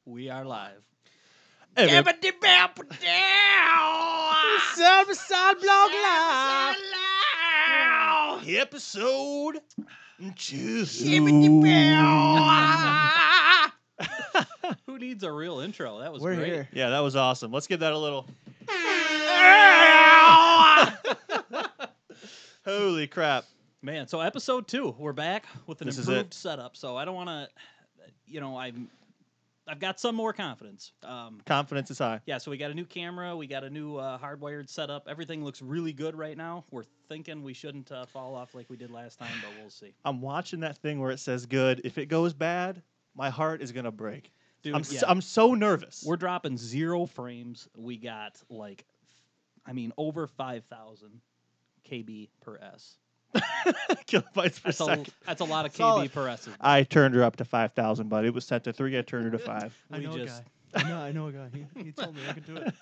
We are live. SXSBlog Live. Episode 2. Who needs a real intro? That was We're great. here. Yeah, that was awesome. Let's give that a little. Holy crap. Man, so episode 2, we're back with an This is improved it. setup. So I don't want to, I've got some more confidence. Confidence is high. Yeah, so we got a new camera, we got a new hardwired setup. Everything looks really good right now. We're thinking we shouldn't fall off like we did last time, but we'll see. I'm watching that thing where it says good. If it goes bad, my heart is going to break. Dude, I'm so nervous. We're dropping 0 frames. We got over 5,000 KB per S. Kilobytes per second. That's a lot of Solid. KB per S. I turned her up to 5,000, but it was set to 3. I turned her to 5. I know a guy. I know a guy. He told me I could do it.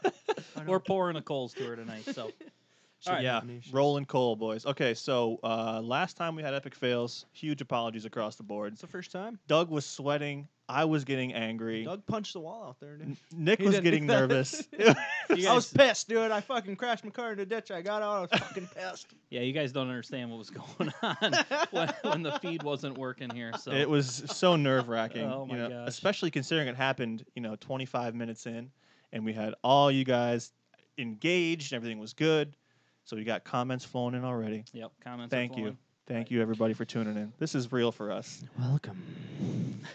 We're pouring a Coles to her tonight, so. All right. Yeah, rolling coal, boys. Okay, so last time we had epic fails. Huge apologies across the board. It's the first time. Doug was sweating. I was getting angry. Doug punched the wall out there, dude. Nick He was didn't getting do that. nervous. I was pissed, dude. I fucking crashed my car in the ditch. I got out. I was fucking pissed. Yeah, you guys don't understand what was going on when the feed wasn't working here. So It was so nerve-wracking, Oh my gosh. especially considering it happened, 25 minutes in, and we had all you guys engaged, and everything was good. So we got comments flowing in already. Yep, comments. are Thank you. flowing. Thank you, everybody, for tuning in. This is real for us. Welcome.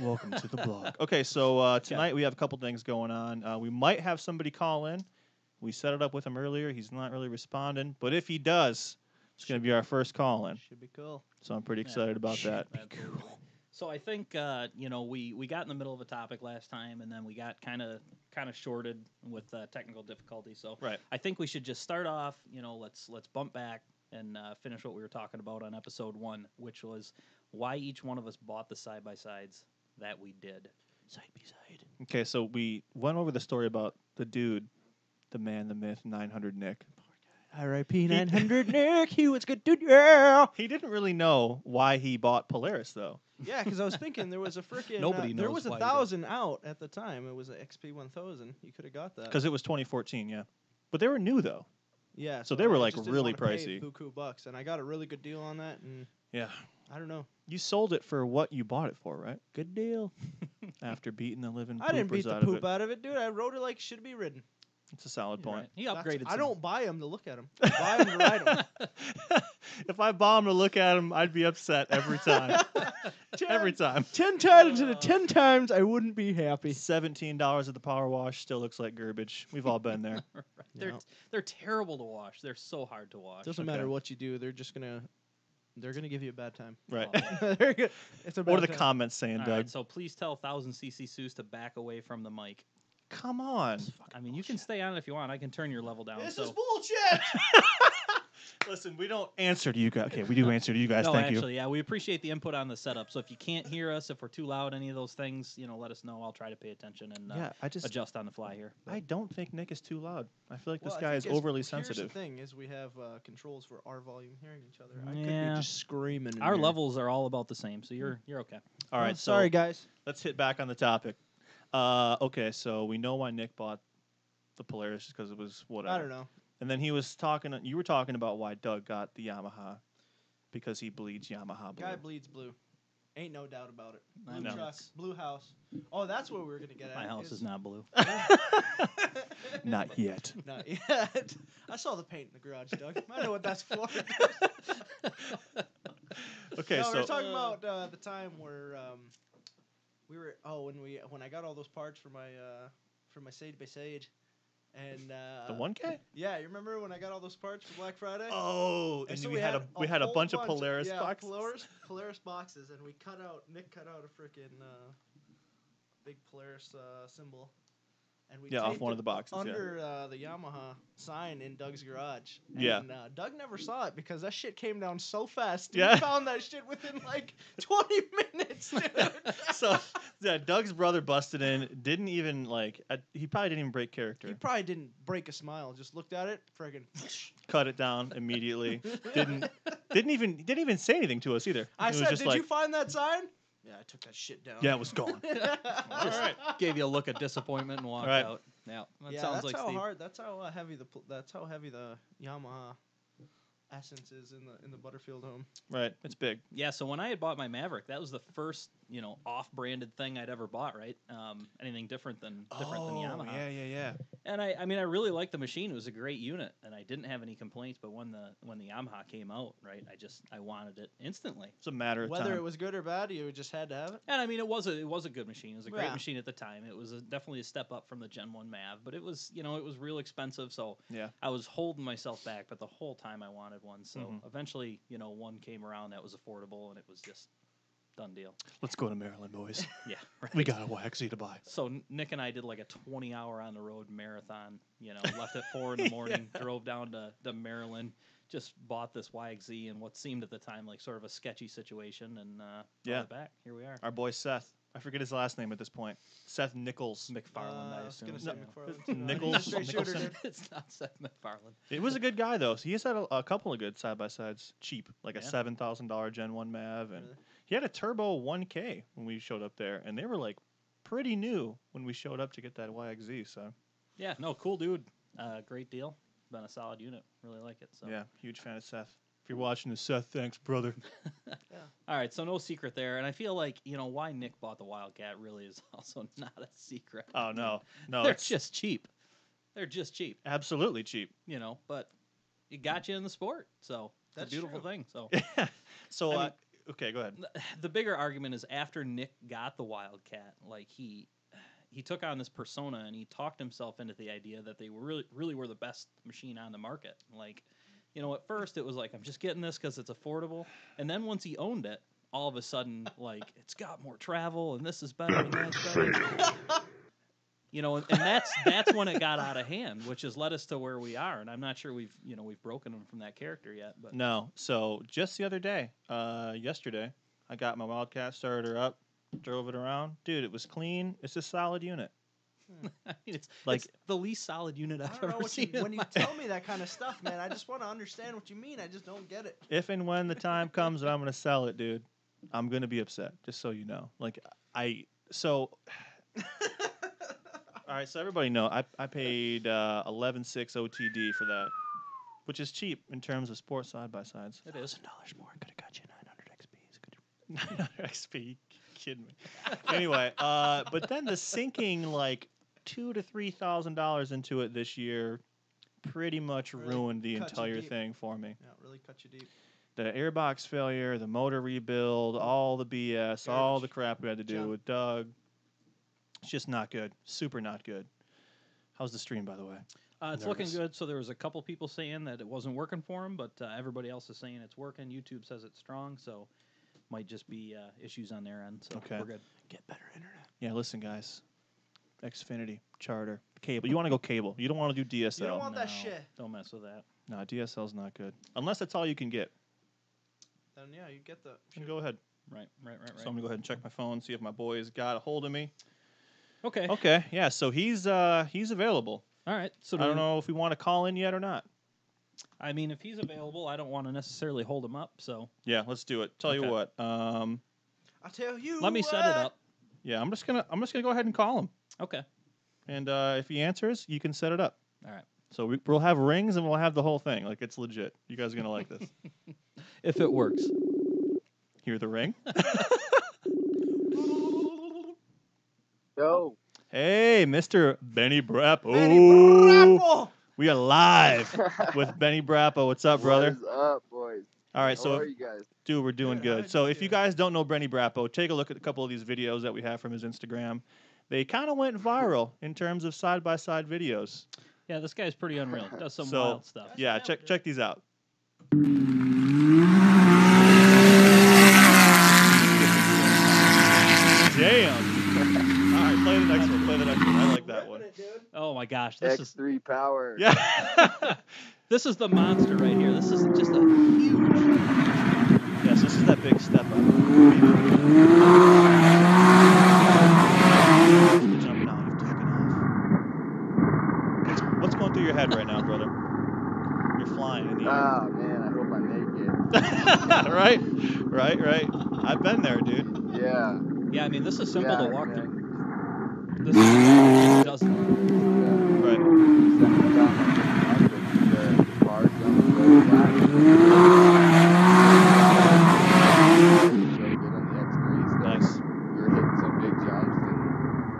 Welcome to the blog. Okay, so tonight we have a couple things going on. We might have somebody call in. We set it up with him earlier. He's not really responding. But if he does, it's going to be our first call in. Should be cool. So I'm pretty excited about that. Absolutely. So I think we got in the middle of a topic last time, and then we got kind of shorted with technical difficulty. So Right. I think we should just start off. Let's bump back and finish what we were talking about on episode 1, which was why each one of us bought the side-by-sides that we did. Side by side. Okay, so we went over the story about the dude, the man, the myth, 900 Nick. R.I.P. 900 Nick. He was good, dude. Yeah. He didn't really know why he bought Polaris, though. Yeah, because I was thinking there was a freaking Nobody there knows was why he 1,000 out at the time. It was an XP 1000. You could have got that. Because it was 2014, yeah. But they were new, though. Yeah, So they were, I like, just didn't really wanna pay pricey. buku bucks, and I got a really good deal on that. And Yeah. I don't know. You sold it for what you bought it for, right? Good deal. After beating the living I didn't poopers beat the out of poop it. out of it, dude. I rode it like it should be ridden. It's a solid point. Right. He upgraded. I some- don't buy them to look at them. I buy them to ride them. If I bombed to look at him, I'd be upset every time. Every time. 10 times into 10 times, I wouldn't be happy. $17 at the power wash still looks like garbage. We've all been there. They're No. they're terrible to wash. They're so hard to wash. Doesn't Okay. matter what you do, they're gonna give you a bad time. Right. They're good. It's a bad What are the time. comments saying, All Doug? right, so please tell 1000cc Suze to back away from the mic. Come on. I mean, you can stay on it if you want. I can turn your level down. This so. is bullshit. Listen, we don't answer to you guys. Okay, we do answer to you guys. No, Thank actually, yeah, we appreciate the input on the setup. So if you can't hear us, if we're too loud, any of those things, let us know. I'll try to pay attention and you. Yeah, I just adjust on the fly here. I don't think Nick is too loud. I feel like Well, this I guy think is overly Here's sensitive. the thing: is we have controls for our volume hearing each other. I could Yeah. be just screaming. in Our here. levels are all about the same, so you're okay. All Oh, right, sorry so guys. let's hit back on the topic. Okay, so we know why Nick bought the Polaris because it was whatever. I don't know. And then you were talking about why Doug got the Yamaha because he bleeds Yamaha blue. Guy bleeds blue. Ain't no doubt about it. I Blue know. truck, blue house. Oh, that's what we were gonna get at. My house is not blue. Not yet. Not yet. I saw the paint in the garage, Doug. I know what that's for. Okay, no, so we were talking about the time where we were. Oh, when I got all those parts for my Sage by Sage, and the 1K? Yeah, you remember when I got all those parts for Black Friday? Oh, and so we had a whole bunch of Polaris boxes. Polaris boxes, and Nick cut out a freaking big Polaris symbol, and we Off taped one it of the boxes. under the Yamaha sign in Doug's garage. Yeah. And Doug never saw it because that shit came down so fast. Yeah. He found that shit within like 20 minutes, dude. So yeah, Doug's brother busted in. Didn't even he probably didn't even break character. He probably didn't break a smile. Just looked at it, friggin' Cut it down immediately. Didn't even say anything to us either. I It was said, just "Did you find that sign?" Yeah, I took that shit down. Yeah, it was gone. Just gave you a look of disappointment and walked Right. out. Yeah, that Yeah, sounds that's like how Steve. hard. That's how heavy the Yamaha essence is in the Butterfield home. Right. It's big. Yeah, so when I had bought my Maverick, that was the first, off-branded thing I'd ever bought, right? Anything different than Yamaha. Yeah. And I mean, I really liked the machine. It was a great unit, and I didn't have any complaints. But when the Yamaha came out, right, I wanted it instantly. It's a matter of Whether time. it was good or bad, you just had to have it. And I mean, it was a good machine. It was a great Yeah. machine at the time. It was definitely a step up from the Gen 1 Mav, but it was it was real expensive. So Yeah. I was holding myself back, but the whole time I wanted one. So Mhm. eventually, one came around that was affordable, and it was just done deal. Let's go to Maryland, boys. Yeah, right. We got a YXZ to buy. So Nick and I did like a 20-hour on the road marathon. Left at 4 in the morning, drove down to Maryland, just bought this YXZ in what seemed at the time like sort of a sketchy situation, and brought it back. Here we are. Our boy Seth. I forget his last name at this point. Seth Nichols. McFarland, I I was assume. gonna say No. McFarland. too. Nichols- He's a straight shooter, Nicholson. dude. It's not Seth McFarland. It was a good guy though. So he has had a couple of good side by sides, cheap, like a Yeah. $7,000 Gen 1 Mav, and Really? he had a turbo 1K when we showed up there, and they were like pretty new when we showed up to get that YXZ. So Yeah, no, cool dude. Great deal. Been a solid unit. Really like it. So yeah, huge fan of Seth. If you're watching this, Seth, thanks, brother. All right, so no secret there, and I feel like why Nick bought the Wildcat really is also not a secret. Oh no, no, They're it's just cheap. They're just cheap, absolutely cheap. but it got you in the sport, so it's That's a beautiful true. thing. So So I mean- okay, go ahead. the bigger argument is after Nick got the Wildcat, like he took on this persona and he talked himself into the idea that they were really were the best machine on the market. Like, at first it was like, I'm just getting this because it's affordable, and then once he owned it, all of a sudden, like, it's got more travel and this is better and that's better. And that's when it got out of hand, which has led us to where we are. And I'm not sure we've broken him from that character yet. But No, so just the other day, yesterday, I got my Wildcat, started her up, drove it around. Dude, it was clean. It's a solid unit. I mean, it's Like- it's the least solid unit I I've don't know ever what seen. you, in when you my tell life. me that kind of stuff, man. I just want to understand what you mean. I just don't get it. If and when the time comes that I'm going to sell it, dude, I'm going to be upset, just so you know. Like, all right, so everybody know, I paid 11.6 OTD for that, which is cheap in terms of sports side-by-sides. It is. $1,000 more could have got you 900 XPs. 900 XP, you kidding me? Anyway, but then the sinking like $2,000 to $3,000 into it this year pretty much Really ruined the cut you entire deep. thing for me. Yeah, really cut you deep. The airbox failure, the motor rebuild, all the BS, all the Garbage. crap we had to do Junk. with Doug. It's just not good. Super not good. How's the stream, by the way? It's looking Nervous. good. So there was a couple people saying that it wasn't working for him, but everybody else is saying it's working. YouTube says it's strong, so might just be issues on their end. So Okay. we're good. Get better internet. Yeah, listen, guys. Xfinity, Charter, cable. You want to go cable. You don't want to do DSL. You don't want that No, shit. Don't mess with that. No, DSL's not good. Unless that's all you can get. Then yeah, you get the. Then go ahead. Right. So I'm going to go ahead and check my phone, see if my boy's got a hold of me. Okay. Okay, yeah, so he's available. All right. So I don't know if we want to call in yet or not. I mean, if he's available, I don't want to necessarily hold him up. So Yeah, let's do it. Tell you Okay. what. I tell you. let me set it up. Yeah, I'm just gonna go ahead and call him, Okay. and if he answers, you can set it up. All right. So we'll have rings and we'll have the whole thing. Like, it's legit. You guys are gonna like this. If it works. Hear the ring? Yo, Hey, Mr. Benny Brappo. Benny Brappo! We are live with Benny Brappo. What's up, brother? What is up, boys? All right, How so are you guys? dude, we're doing Good, how good. are So you if you doing? guys don't know Benny Brappo, take a look at a couple of these videos that we have from his Instagram. They kind of went viral in terms of side-by-side videos. Yeah, this guy's pretty unreal. Does some So, wild stuff. That's Yeah, what check happened, check these out. Damn. All right, play the next one. Play the next one. I like that one. Ripping it, dude. Oh my gosh, this is X3 power. Yeah. this is the monster right here. This is just a huge. Yes, this is that big step up. You're jumping out. You've taken off. What's going through your head right now, brother? You're flying in the air. Ah, man, I hope I make it. Right. I've been there, dude. Yeah. Yeah, I mean, this is simple to Yeah, walk man. through. This is it doesn't. Right. Nice. We were hitting some big jumps,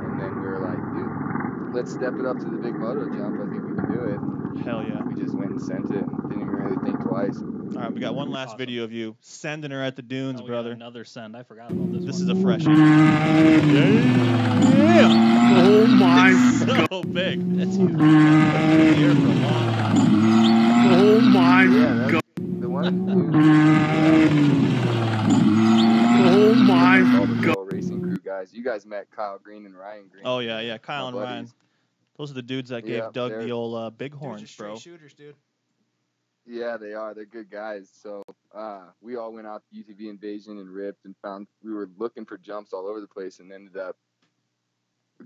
and then we were like, dude, let's step it up to the big moto jump. I think we can do it. Hell yeah. We just went and sent it and didn't even really think twice. All right, we got one last Awesome. video of you sending her at the dunes, Oh, we got brother. another send. I forgot about this. This one. is a freshie. Yeah. Oh my So big. That's huge. Here for a long time. Oh my Yeah, that's the one. Oh my All the Pro Racing Crew guys. You guys met Kyle Green and Ryan Green. Oh yeah, Kyle My and Ryan. buddies. Those are the dudes that gave Yeah, Doug they're- the old Dudes are bighorns, straight bro. shooters, dude. Yeah, they are. They're good guys. So we all went out to UTV Invasion and ripped and found we were looking for jumps all over the place and ended up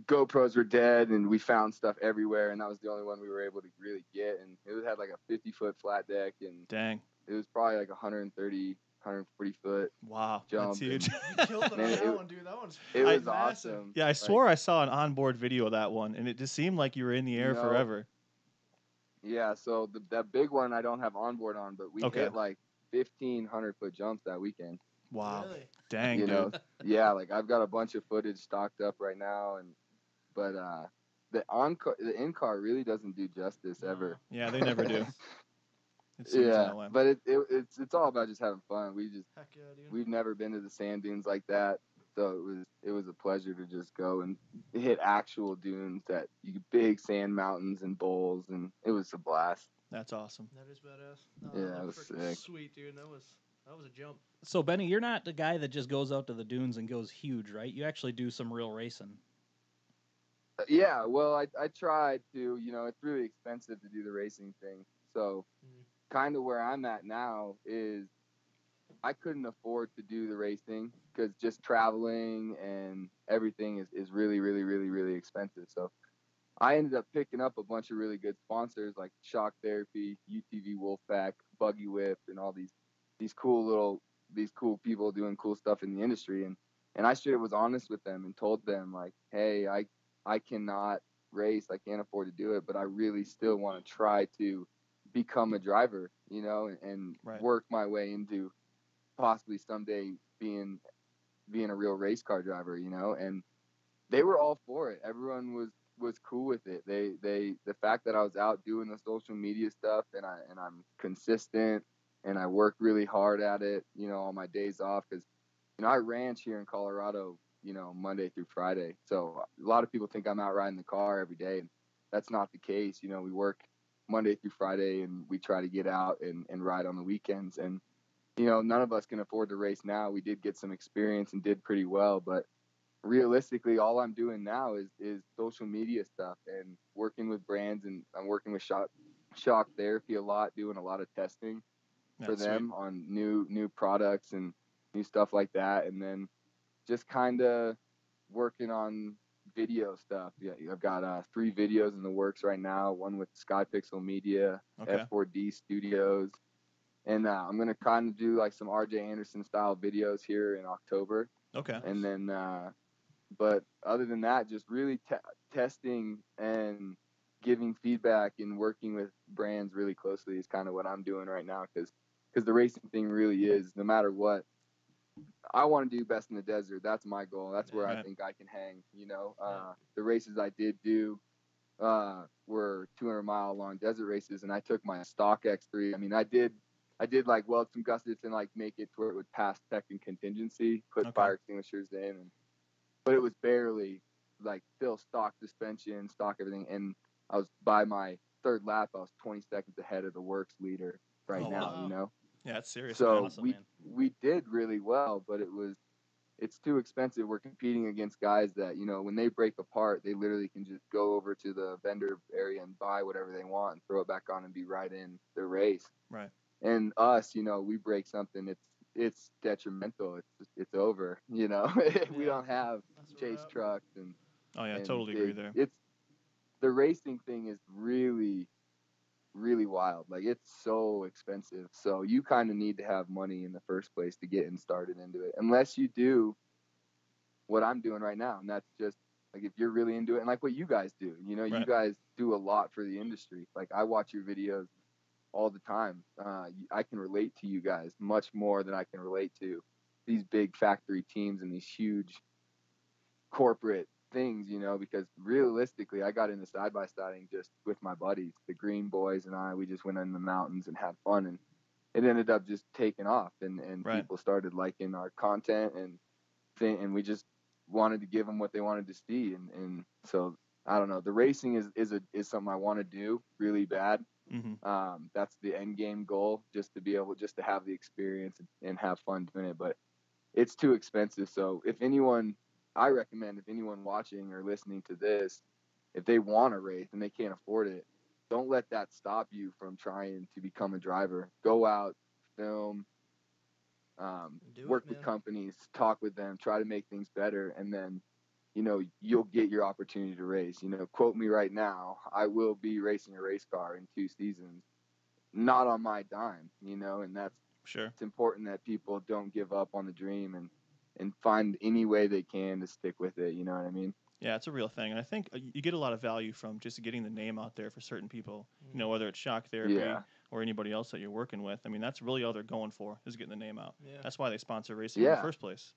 GoPros were dead and we found stuff everywhere and that was the only one we were able to really get and it had like a 50-foot flat deck and Dang. it was probably like 130, 140 foot Wow. jump. That's huge. You killed it on Man, that it- one, dude. That one's It was massive. awesome. Yeah, I Like, swore I saw an onboard video of that one, and it just seemed like you were in the air No. forever. Yeah, so that big one I don't have onboard on, but we Okay. hit like 1,500-foot jumps that weekend. Wow. Really? Dang, You dude. know, yeah, like I've got a bunch of footage stocked up right now, but the in-car really doesn't do justice ever. Yeah, they never do. It seems Yeah, that way. but it's all about just having fun. Heck yeah, dude. We've never been to the sand dunes like that, so it was a pleasure to just go and hit actual dunes that big sand mountains and bowls, and it was a blast. That's awesome. That is badass. No, Yeah, that it was freaking sick. sweet, dude. That was a jump. So Benny, you're not the guy that just goes out to the dunes and goes huge, right? You actually do some real racing. Yeah, well, I tried to. You know, it's really expensive to do the racing thing, so kind of where I'm at now is I couldn't afford to do the racing because just traveling and everything is really, really, really, really expensive. So I ended up picking up a bunch of really good sponsors like Shock Therapy, UTV Wolfpack, Buggy Whip, and all these cool people doing cool stuff in the industry. And I straight was honest with them and told them like, hey, I cannot race, I can't afford to do it, but I really still want to try to become a driver, you know, and Right. work my way into possibly someday being a real race car driver, you know. And they were all for it. Everyone was cool with it. The fact that I was out doing the social media stuff and I'm consistent and I work really hard at it, you know, on my days off, because you know I ranch here in Colorado, you know, Monday through Friday. So a lot of people think I'm out riding the car every day, and that's not the case. You know, we work Monday through Friday and we try to get out and ride on the weekends. And you know, none of us can afford to race now. We did get some experience and did pretty well, but realistically, all I'm doing now is social media stuff and working with brands, and I'm working with Shock Therapy a lot, doing a lot of testing for That's them on new products and new stuff like that, and then just kind of working on video stuff. Yeah, I've got 3 videos in the works right now. One with Sky Pixel Media, Okay. F4D Studios, and I'm gonna kind of do like some RJ Anderson style videos here in October. Okay. And then, but other than that, just really testing and giving feedback and working with brands really closely is kind of what I'm doing right now, because the racing thing really is, no matter what, I want to do best in the desert. That's my goal. That's where I Right. think I can hang, you know. The races I did do were 200-mile long desert races, and I took my stock X3. I mean, I did like weld some gussets and like make it to where it would pass tech and contingency, put Okay. fire extinguishers in, but it was barely like still stock suspension, stock everything. And I was by my 3rd lap, I was 20 seconds ahead of the works leader right Oh, now, wow. you know. Yeah, it's serious. So Awesome, we man. we did really well, but it's too expensive. We're competing against guys that, you know, when they break apart, they literally can just go over to the vendor area and buy whatever they want and throw it back on and be right in the race. Right. And us, you know, we break something, it's detrimental. It's over, you know. We Yeah. don't have That's where chase we're at. trucks and Oh yeah, I and totally agree there. it's the racing thing is really really wild. Like, it's so expensive. So you kind of need to have money in the first place to get started into it, unless you do what I'm doing right now. And that's just like, if you're really into it, and like what you guys do, you know, you guys do a lot for the industry. Like, I watch your videos all the time. I can relate to you guys much more than I can relate to these big factory teams and these huge corporate things, you know, because realistically, I got into side-by-siding just with my buddies, the Green Boys and I. We just went in the mountains and had fun, and it ended up just taking off, and people started liking our content, and we just wanted to give them what they wanted to see, and so I don't know. The racing is something I want to do really bad. Mm-hmm. That's the end game goal, just to be able just to have the experience and have fun doing it. But it's too expensive. So I recommend if anyone watching or listening to this, if they want to race and they can't afford it, don't let that stop you from trying to become a driver. Go out, film, work with companies, talk with them, try to make things better, and then, you know, you'll get your opportunity to race. You know, quote me right now, I will be racing a race car in 2 seasons, not on my dime, you know, and that's it's important that people don't give up on the dream and find any way they can to stick with it. You know what I mean? Yeah, it's a real thing. And I think you get a lot of value from just getting the name out there for certain people, you know, whether it's shock therapy or anybody else that you're working with. I mean, that's really all they're going for, is getting the name out. Yeah. That's why they sponsor racing in the first place,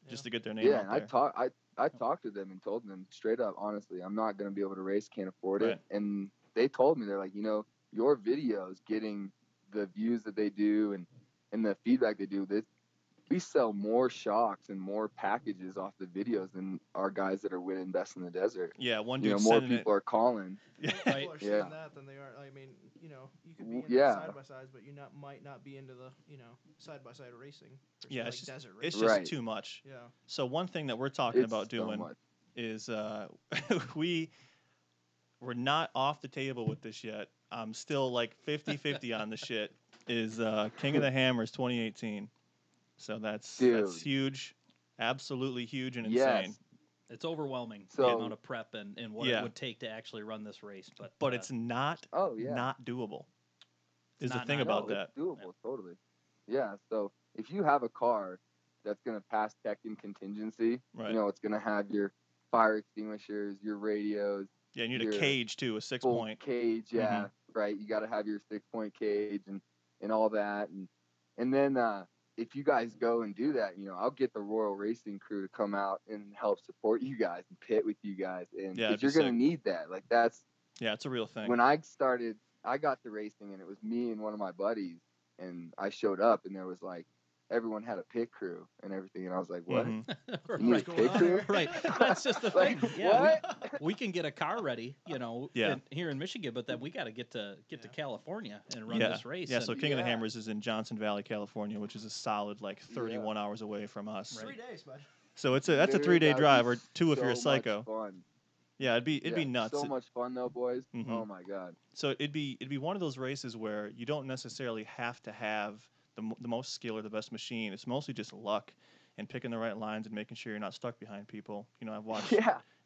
just to get their name out there. Yeah, I talked to them and told them straight up, honestly, I'm not going to be able to race, can't afford it. And they told me, they're like, you know, your videos getting the views that they do and the feedback they do, we sell more shocks and more packages off the videos than our guys that are winning Best in the Desert. Yeah, one dude. dude More people are calling. Yeah, people are seeing that than they are. I mean, you know, you could be into side by sides, but you might not be into the, you know, side by side racing. Yeah, like it's just, desert racing. It's just too much. Yeah. So one thing that we're talking about doing is we're not off the table with this yet. I'm still like 50-50 on the shit. Is King of the Hammers 2018. So that's huge, absolutely huge and insane. It's overwhelming, the amount of prep and what it would take to actually run this race. But it's not not doable. Is the thing about that. It's doable, totally. Yeah, so if you have a car that's going to pass tech and contingency, you know, it's going to have your fire extinguishers, your radios. Yeah, you need a cage, too, a 6-point. Cage, right. You got to have your 6-point cage and all that. And then if you guys go and do that, you know, I'll get the Royal Racing crew to come out and help support you guys and pit with you guys. And because you're going to need that. Like, that's... Yeah, it's a real thing. When I started, I got to racing, and it was me and one of my buddies, and I showed up, and there was, like, everyone had a pit crew and everything, and I was like, what? You need a pit crew? Right. That's just the thing. Yeah, we can get a car ready, you know, here in Michigan, but then we got to get to California and run this race. Yeah, so King of the Hammers is in Johnson Valley, California, which is a solid, like, 31 hours away from us. Right. 3 days, bud. So that's a 3-day drive, or 2 if you're a psycho. Fun. Yeah, it'd be nuts. So much fun though, boys. Mm-hmm. Oh my god. So it'd be one of those races where you don't necessarily have to have the most skill or the best machine. It's mostly just luck and picking the right lines and making sure you're not stuck behind people. You know, I've watched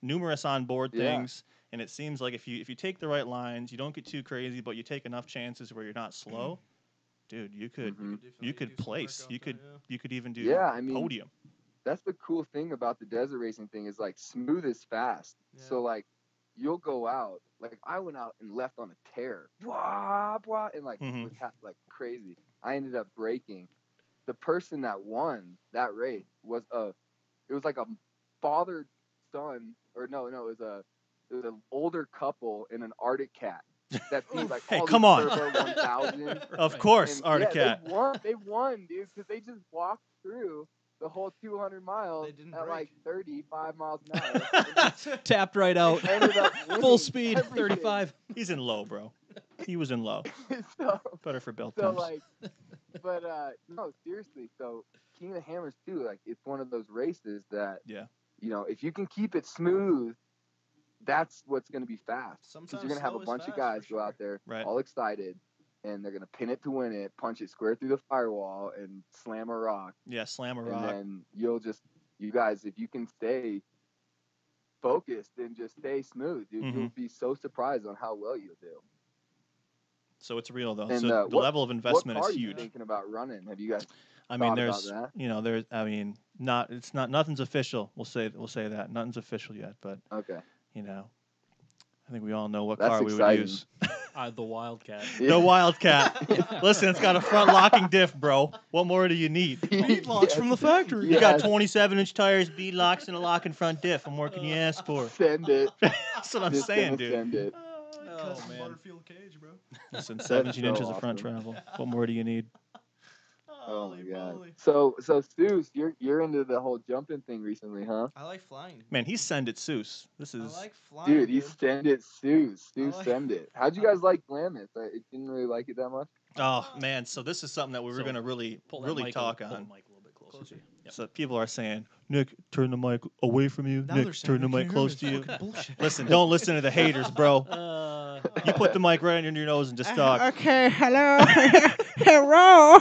numerous onboard things, and it seems like if you take the right lines, you don't get too crazy, but you take enough chances where you're not slow, dude, you could place. You could even do podium. That's the cool thing about the desert racing thing, is like smooth is fast. Yeah. So like you'll go out, like I went out and left on a tear, blah, blah, and like was like crazy. I ended up breaking. The person that won that race was like a father son, or no, it was an older couple in an Arctic Cat. That seems like hey, come on. 1000. Of course, and, Arctic Cat. They won, dude, because they just walked through the whole 200 miles at like 35 miles an hour. Tapped right out. Full speed, everything. 35. He's in low, bro. He was in low. Better for belt so times. Like, but no, seriously. So King of the Hammers too. Like, it's one of those races that you know, if you can keep it smooth, that's what's going to be fast. Because you're going to have a bunch of guys go out there all excited, and they're going to pin it to win it, punch it square through the firewall, and slam a rock. Yeah, slam a rock. And then you guys, if you can stay focused and just stay smooth, dude, you'll be so surprised on how well you'll do. So it's real though. And So the what level of investment car is are you huge. thinking about running? Have you guys I mean, thought about there's that? there's nothing's official. We'll say that nothing's official yet, but Okay, I think we all know what That's car we would exciting. use. The Wildcat. The Wildcat. Listen, it's got a front locking diff, bro. What more do you need? Bead locks from the factory. You got Yes. 27-inch tires, bead locks, and a locking front diff. What more can you ask for? Send it. That's what I'm Just saying, gonna dude. Send it. Custom man. Butterfield cage, bro. Listen, 17 so inches of front awesome. travel. What more do you need? Oh my Holy god. moly. So Seuss, you're into the whole jumping thing recently, huh? I like flying. Man, he's send it Seuss. This I is like flying, Dude, you send it, Seuss. Seuss, like- send it. How'd you guys like Glamis? I didn't really like it that much. oh man. So this is something that we were So, gonna really Pull that really mic talk pull the on. mic a little bit closer to you. Yep. So people are saying, Nick, turn the mic away from you. Now Nick, they're saying turn the I mic can't hear close him. to you. It's fucking bullshit. Listen, don't listen to the haters, bro. You put the mic right under your nose and just talk. Okay, hello. Hello.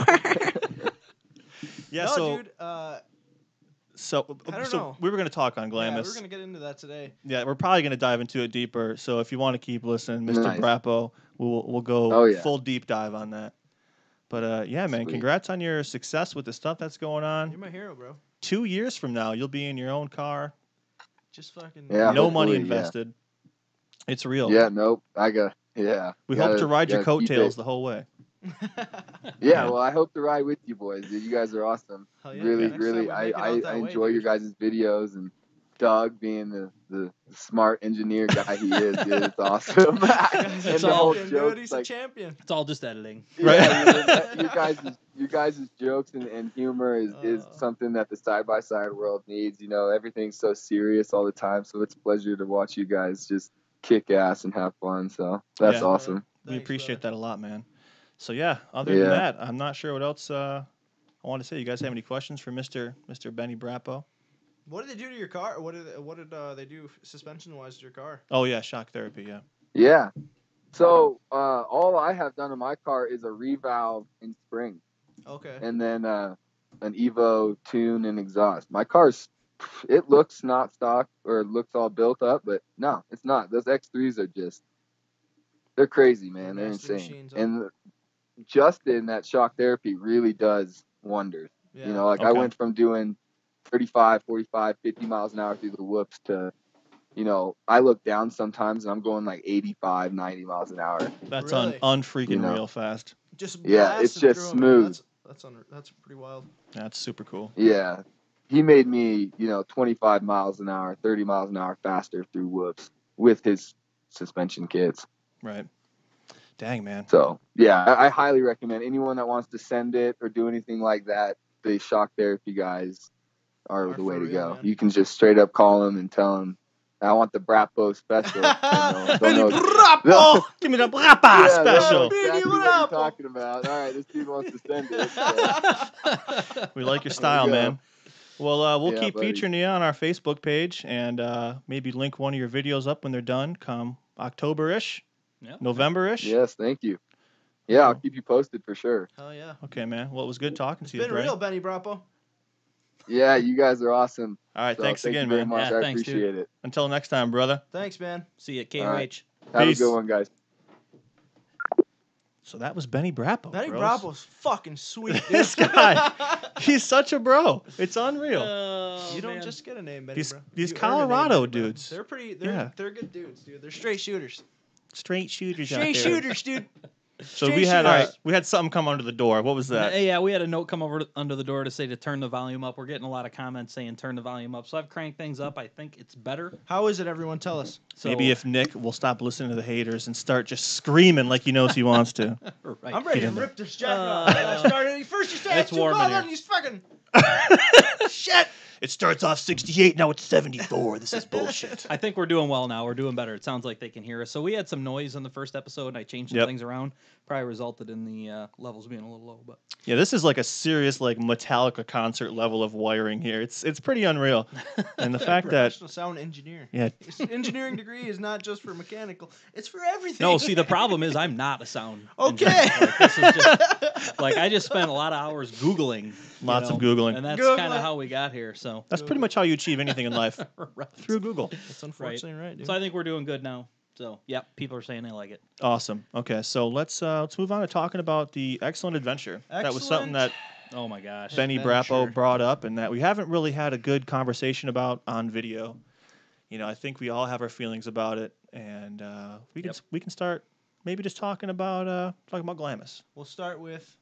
Yeah. no, so dude. so I don't so know. we were gonna talk on Yeah, Glamis. we're gonna get into that today. Yeah, we're probably gonna dive into it deeper. So if you want to keep listening, Mr. Nice. Brappo, we'll go Oh, yeah. full deep dive on that. But yeah, man, Sweet. congrats on your success with the stuff that's going You're on. my hero, bro. 2 years from now, you'll be in your own car, Just fucking. Yeah, no money hopefully, invested. It's real. Yeah, nope. Yeah. We You hope to gotta- ride your gotta keep coattails it- the whole way. Yeah, Yeah. well, I hope to ride with you boys. Dude. You guys are awesome. Hell yeah, really, next time really, we make it I out that way, enjoy your dude. guys' videos and Doug being the smart engineer guy he is, dude. It's awesome. He's And a the whole champion, joke, dude. He's like, a champion. It's all just editing. Right. your guys' jokes and humor is something that the side-by-side world needs. You know, everything's so serious all the time, so it's a pleasure to watch you guys just kick ass and have fun. So that's Yeah. awesome. We Thanks, appreciate brother. that a lot, man. So yeah, other than Yeah. that, I'm not sure what else I want to say. You guys have any questions for Mr. Benny Brappo? What did they do to your car? What did they do suspension wise to your car? Oh yeah, shock therapy. Yeah. Yeah. So all I have done in my car is a revalve and spring, Okay. and then an Evo tune and exhaust. My car's, it looks not stock or it looks all built up, but no, it's not. Those X3s are just, they're crazy, man. They're Nasty insane. machines, huh? And Justin, that shock therapy really does wonders. Yeah. You know, like I Okay. went from doing 35, 45, 50 miles an hour through the whoops to, you know, I look down sometimes and I'm going like 85, 90 miles an hour. That's Really? unfreaking You know. real fast. Just Yeah, it's blasted just through 'em. smooth. That's pretty wild. That's super cool. Yeah. He made me, 25 miles an hour, 30 miles an hour faster through whoops with his suspension kits. Right. Dang, man. So, yeah, I highly recommend anyone that wants to send it or do anything like that, the shock therapy guys are Are the way for to real, go. man. You can just straight up call them and tell them, I want the Brappo special. And they'll know- Brappo! Give me the Brappa Yeah, they'll know special. exactly what Brappo. you're talking about. All right, this dude wants to send it. So. We like your style, There you go. man. Well, we'll Yeah, keep buddy. featuring you on our Facebook page and maybe link one of your videos up when they're done come October-ish, Yeah. November-ish. Yes, thank you. Yeah, I'll keep you posted for sure. Hell yeah. Okay, man. Well, it was good talking to you, Been Brady. real, Benny Brappo. Yeah, you guys are awesome. All right, So thanks thank again, you very man. much. Yeah, I thanks, dude. appreciate it. Until next time, brother. Thanks, man. See you at All KOH. right. Have Peace. a good one, guys. So that was Benny Brappo. Benny bros. Brappo's fucking sweet, dude. This guy, he's such a bro. It's unreal. Oh, You don't man. just get a name, Benny. These- bro. these You earn a name, Colorado Benny, bro. dudes. They're pretty. Yeah. They're good dudes, dude. They're straight shooters. Straight shooters out Straight there. shooters, dude. So Straight we had shooters. we had something come under the door. What was that? Yeah, we had a note come over under the door to say to turn the volume up. We're getting a lot of comments saying turn the volume up. So I've cranked things up. I think it's better. How is it, everyone? Tell us. So, Maybe if Nick will stop listening to the haters and start just screaming like he knows he wants to. right. I'm ready Get to in there. rip this jacket off. First you said It's it's too warm in cold, here. then you fucking Shit! It starts off 68, now it's 74. This is bullshit. I think we're doing well now. We're doing better. It sounds like they can hear us. So we had some noise in the first episode, and I changed some Yep. things around. Probably resulted in the levels being a little low. But Yeah, this is like a serious like Metallica concert level of wiring here. It's pretty unreal. And the fact that professional sound engineer. yeah, His engineering degree is not just for mechanical; it's for everything. no, see, the problem is I'm not a sound. Okay. engineer. Like, this is just, like I just spent a lot of hours Googling. you Lots of know, Googling. and that's Googling. kind of how we got here. So that's pretty much how you achieve anything in life right. through Google. That's unfortunately right, dude. So I think we're doing good now. So, yep, people are saying they like it. Awesome. Okay, so let's move on to talking about the excellent adventure. That was something that Oh my gosh. Benny Adventure. Brappo brought up, and that we haven't really had a good conversation about on video. You know, I think we all have our feelings about it, and we can start maybe just talking about Glamis. We'll start with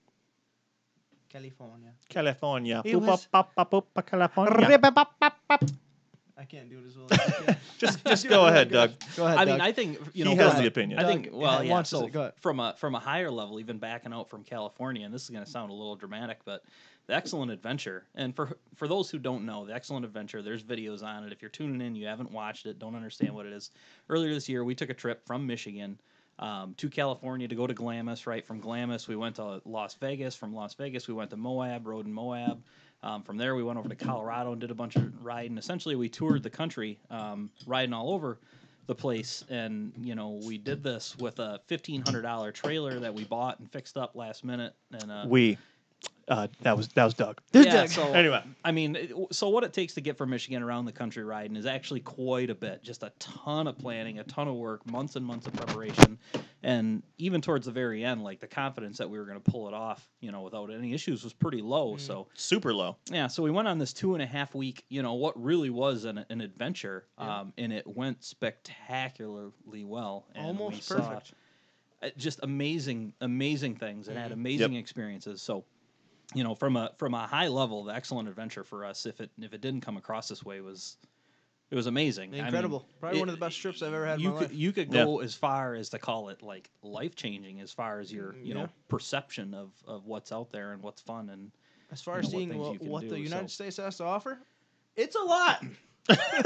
California. California. It was- California. I can't do it as well as you can. Just go ahead, Doug. Go ahead, I Doug. mean, I think He has the opinion. I think, Doug, well, yeah. wants So to- go ahead. from a higher level, even backing out from California, and this is going to sound a little dramatic, but the Excellent Adventure, and for those who don't know, the Excellent Adventure, there's videos on it. If you're tuning in, you haven't watched it, don't understand what it is. Earlier this year, we took a trip from Michigan to California to go to Glamis. Right from Glamis, we went to Las Vegas. From Las Vegas, we went to Moab, rode in Moab. From there, we went over to Colorado and did a bunch of riding. Essentially, we toured the country, riding all over the place. And, you know, we did this with a $1,500 trailer that we bought and fixed up last minute. And That was Doug. yeah, so, Anyway. I mean, so what it takes to get from Michigan around the country riding is actually quite a bit. Just a ton of planning, a ton of work, months and months of preparation. And even towards the very end, like the confidence that we were going to pull it off, you know, without any issues was pretty low. So Super low. yeah, so we went on this 2.5 week, you know, what really was an adventure, and it went spectacularly well. And Almost we saw, perfect. just amazing things and had amazing experiences. So, you know, from a high level, the Excellent Adventure for us, if it didn't come across this way, was amazing. Incredible. Probably one of the best trips I've ever had in my life. You could go as far as to call it like life changing, as far as your you know perception of what's out there and what's fun and As far you as know, what seeing things you can what do, the United so- States has to offer, it's a lot.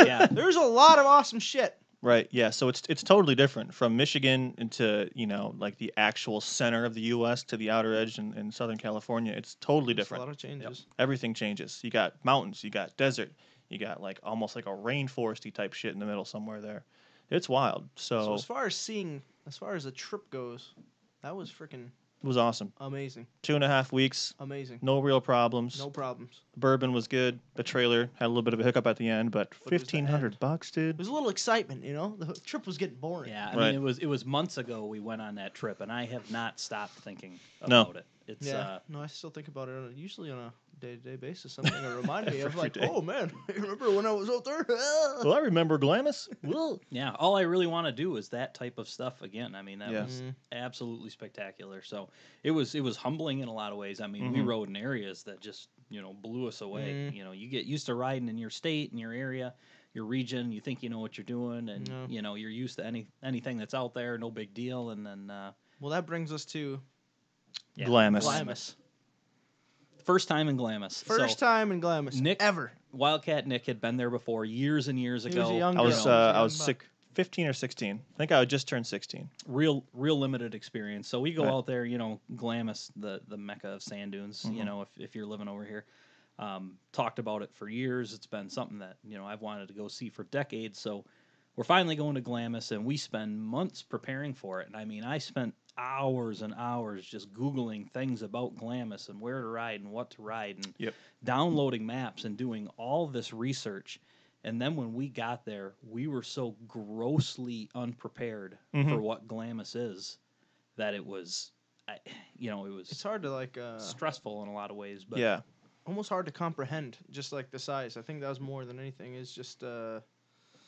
yeah. There's a lot of awesome shit. Right. Yeah. So it's totally different from Michigan into, you know, like the actual center of the U.S. to the outer edge in Southern California. It's totally There's different. a lot of changes. Everything changes. You got mountains. You got desert. You got like almost like a rainforesty type shit in the middle somewhere there. It's wild. So as far as the trip goes, that was freaking it was awesome. amazing. 2.5 weeks. Amazing. No real problems. No problems. Bourbon was good. The trailer had a little bit of a hiccup at the end, but But it was the $1,500, dude. It was a little excitement, you know. The trip was getting boring. Yeah, I Right. mean it was months ago we went on that trip, and I have not stopped thinking No. about it. It's Yeah. No, I still think about it usually on a day-to-day basis. Something to remind me of, Every like, day. oh man, you remember when I was out there? Well, I remember Glamis. Well, yeah. All I really want to do is that type of stuff again. I mean that Yeah. was absolutely spectacular. So it was humbling in a lot of ways. I mean we Mhm. rode in areas that just blew us away. You know, you get used to riding in your state, in your area, your region. You think you know what you're doing, and Yeah. you're used to anything that's out there. No big deal. And then Well, that brings us to Glamis. Glamis. First time in Glamis. First time in Glamis Nick- ever. Wildcat Nick had been there before years and years He was ago. a young I was girl. I Young was buck. sick, 15 or 16. I think I had just turned 16. real limited experience. So we go Right. out there, Glamis, the mecca of sand dunes. Mhm. If you're living over here, talked about it for years. It's been something that I've wanted to go see for decades. So we're finally going to Glamis, and we spend months preparing for it. And I mean, I spent hours and hours just Googling things about Glamis and where to ride and what to ride and Yep. downloading maps and doing all this research. And then when we got there, we were so grossly unprepared for what Glamis is that it was, it was It's hard to like stressful in a lot of ways. But Yeah. almost hard to comprehend. Just like the size. I think that was more than anything. Is just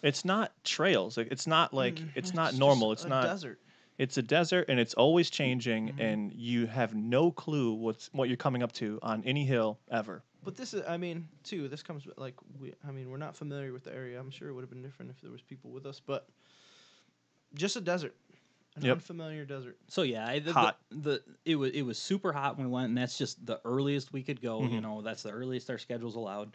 It's not trails. Like it's not like it's not just normal. It's a not. desert. It's a desert, and it's always changing, and you have no clue what you're coming up to on any hill ever. But this is, I mean, too. This comes with, like we're not familiar with the area. I'm sure it would have been different if there was people with us, but just a desert, an Yep. unfamiliar desert. So yeah, Hot. It was super hot when we went, and that's just the earliest we could go. Mhm. That's the earliest our schedules allowed.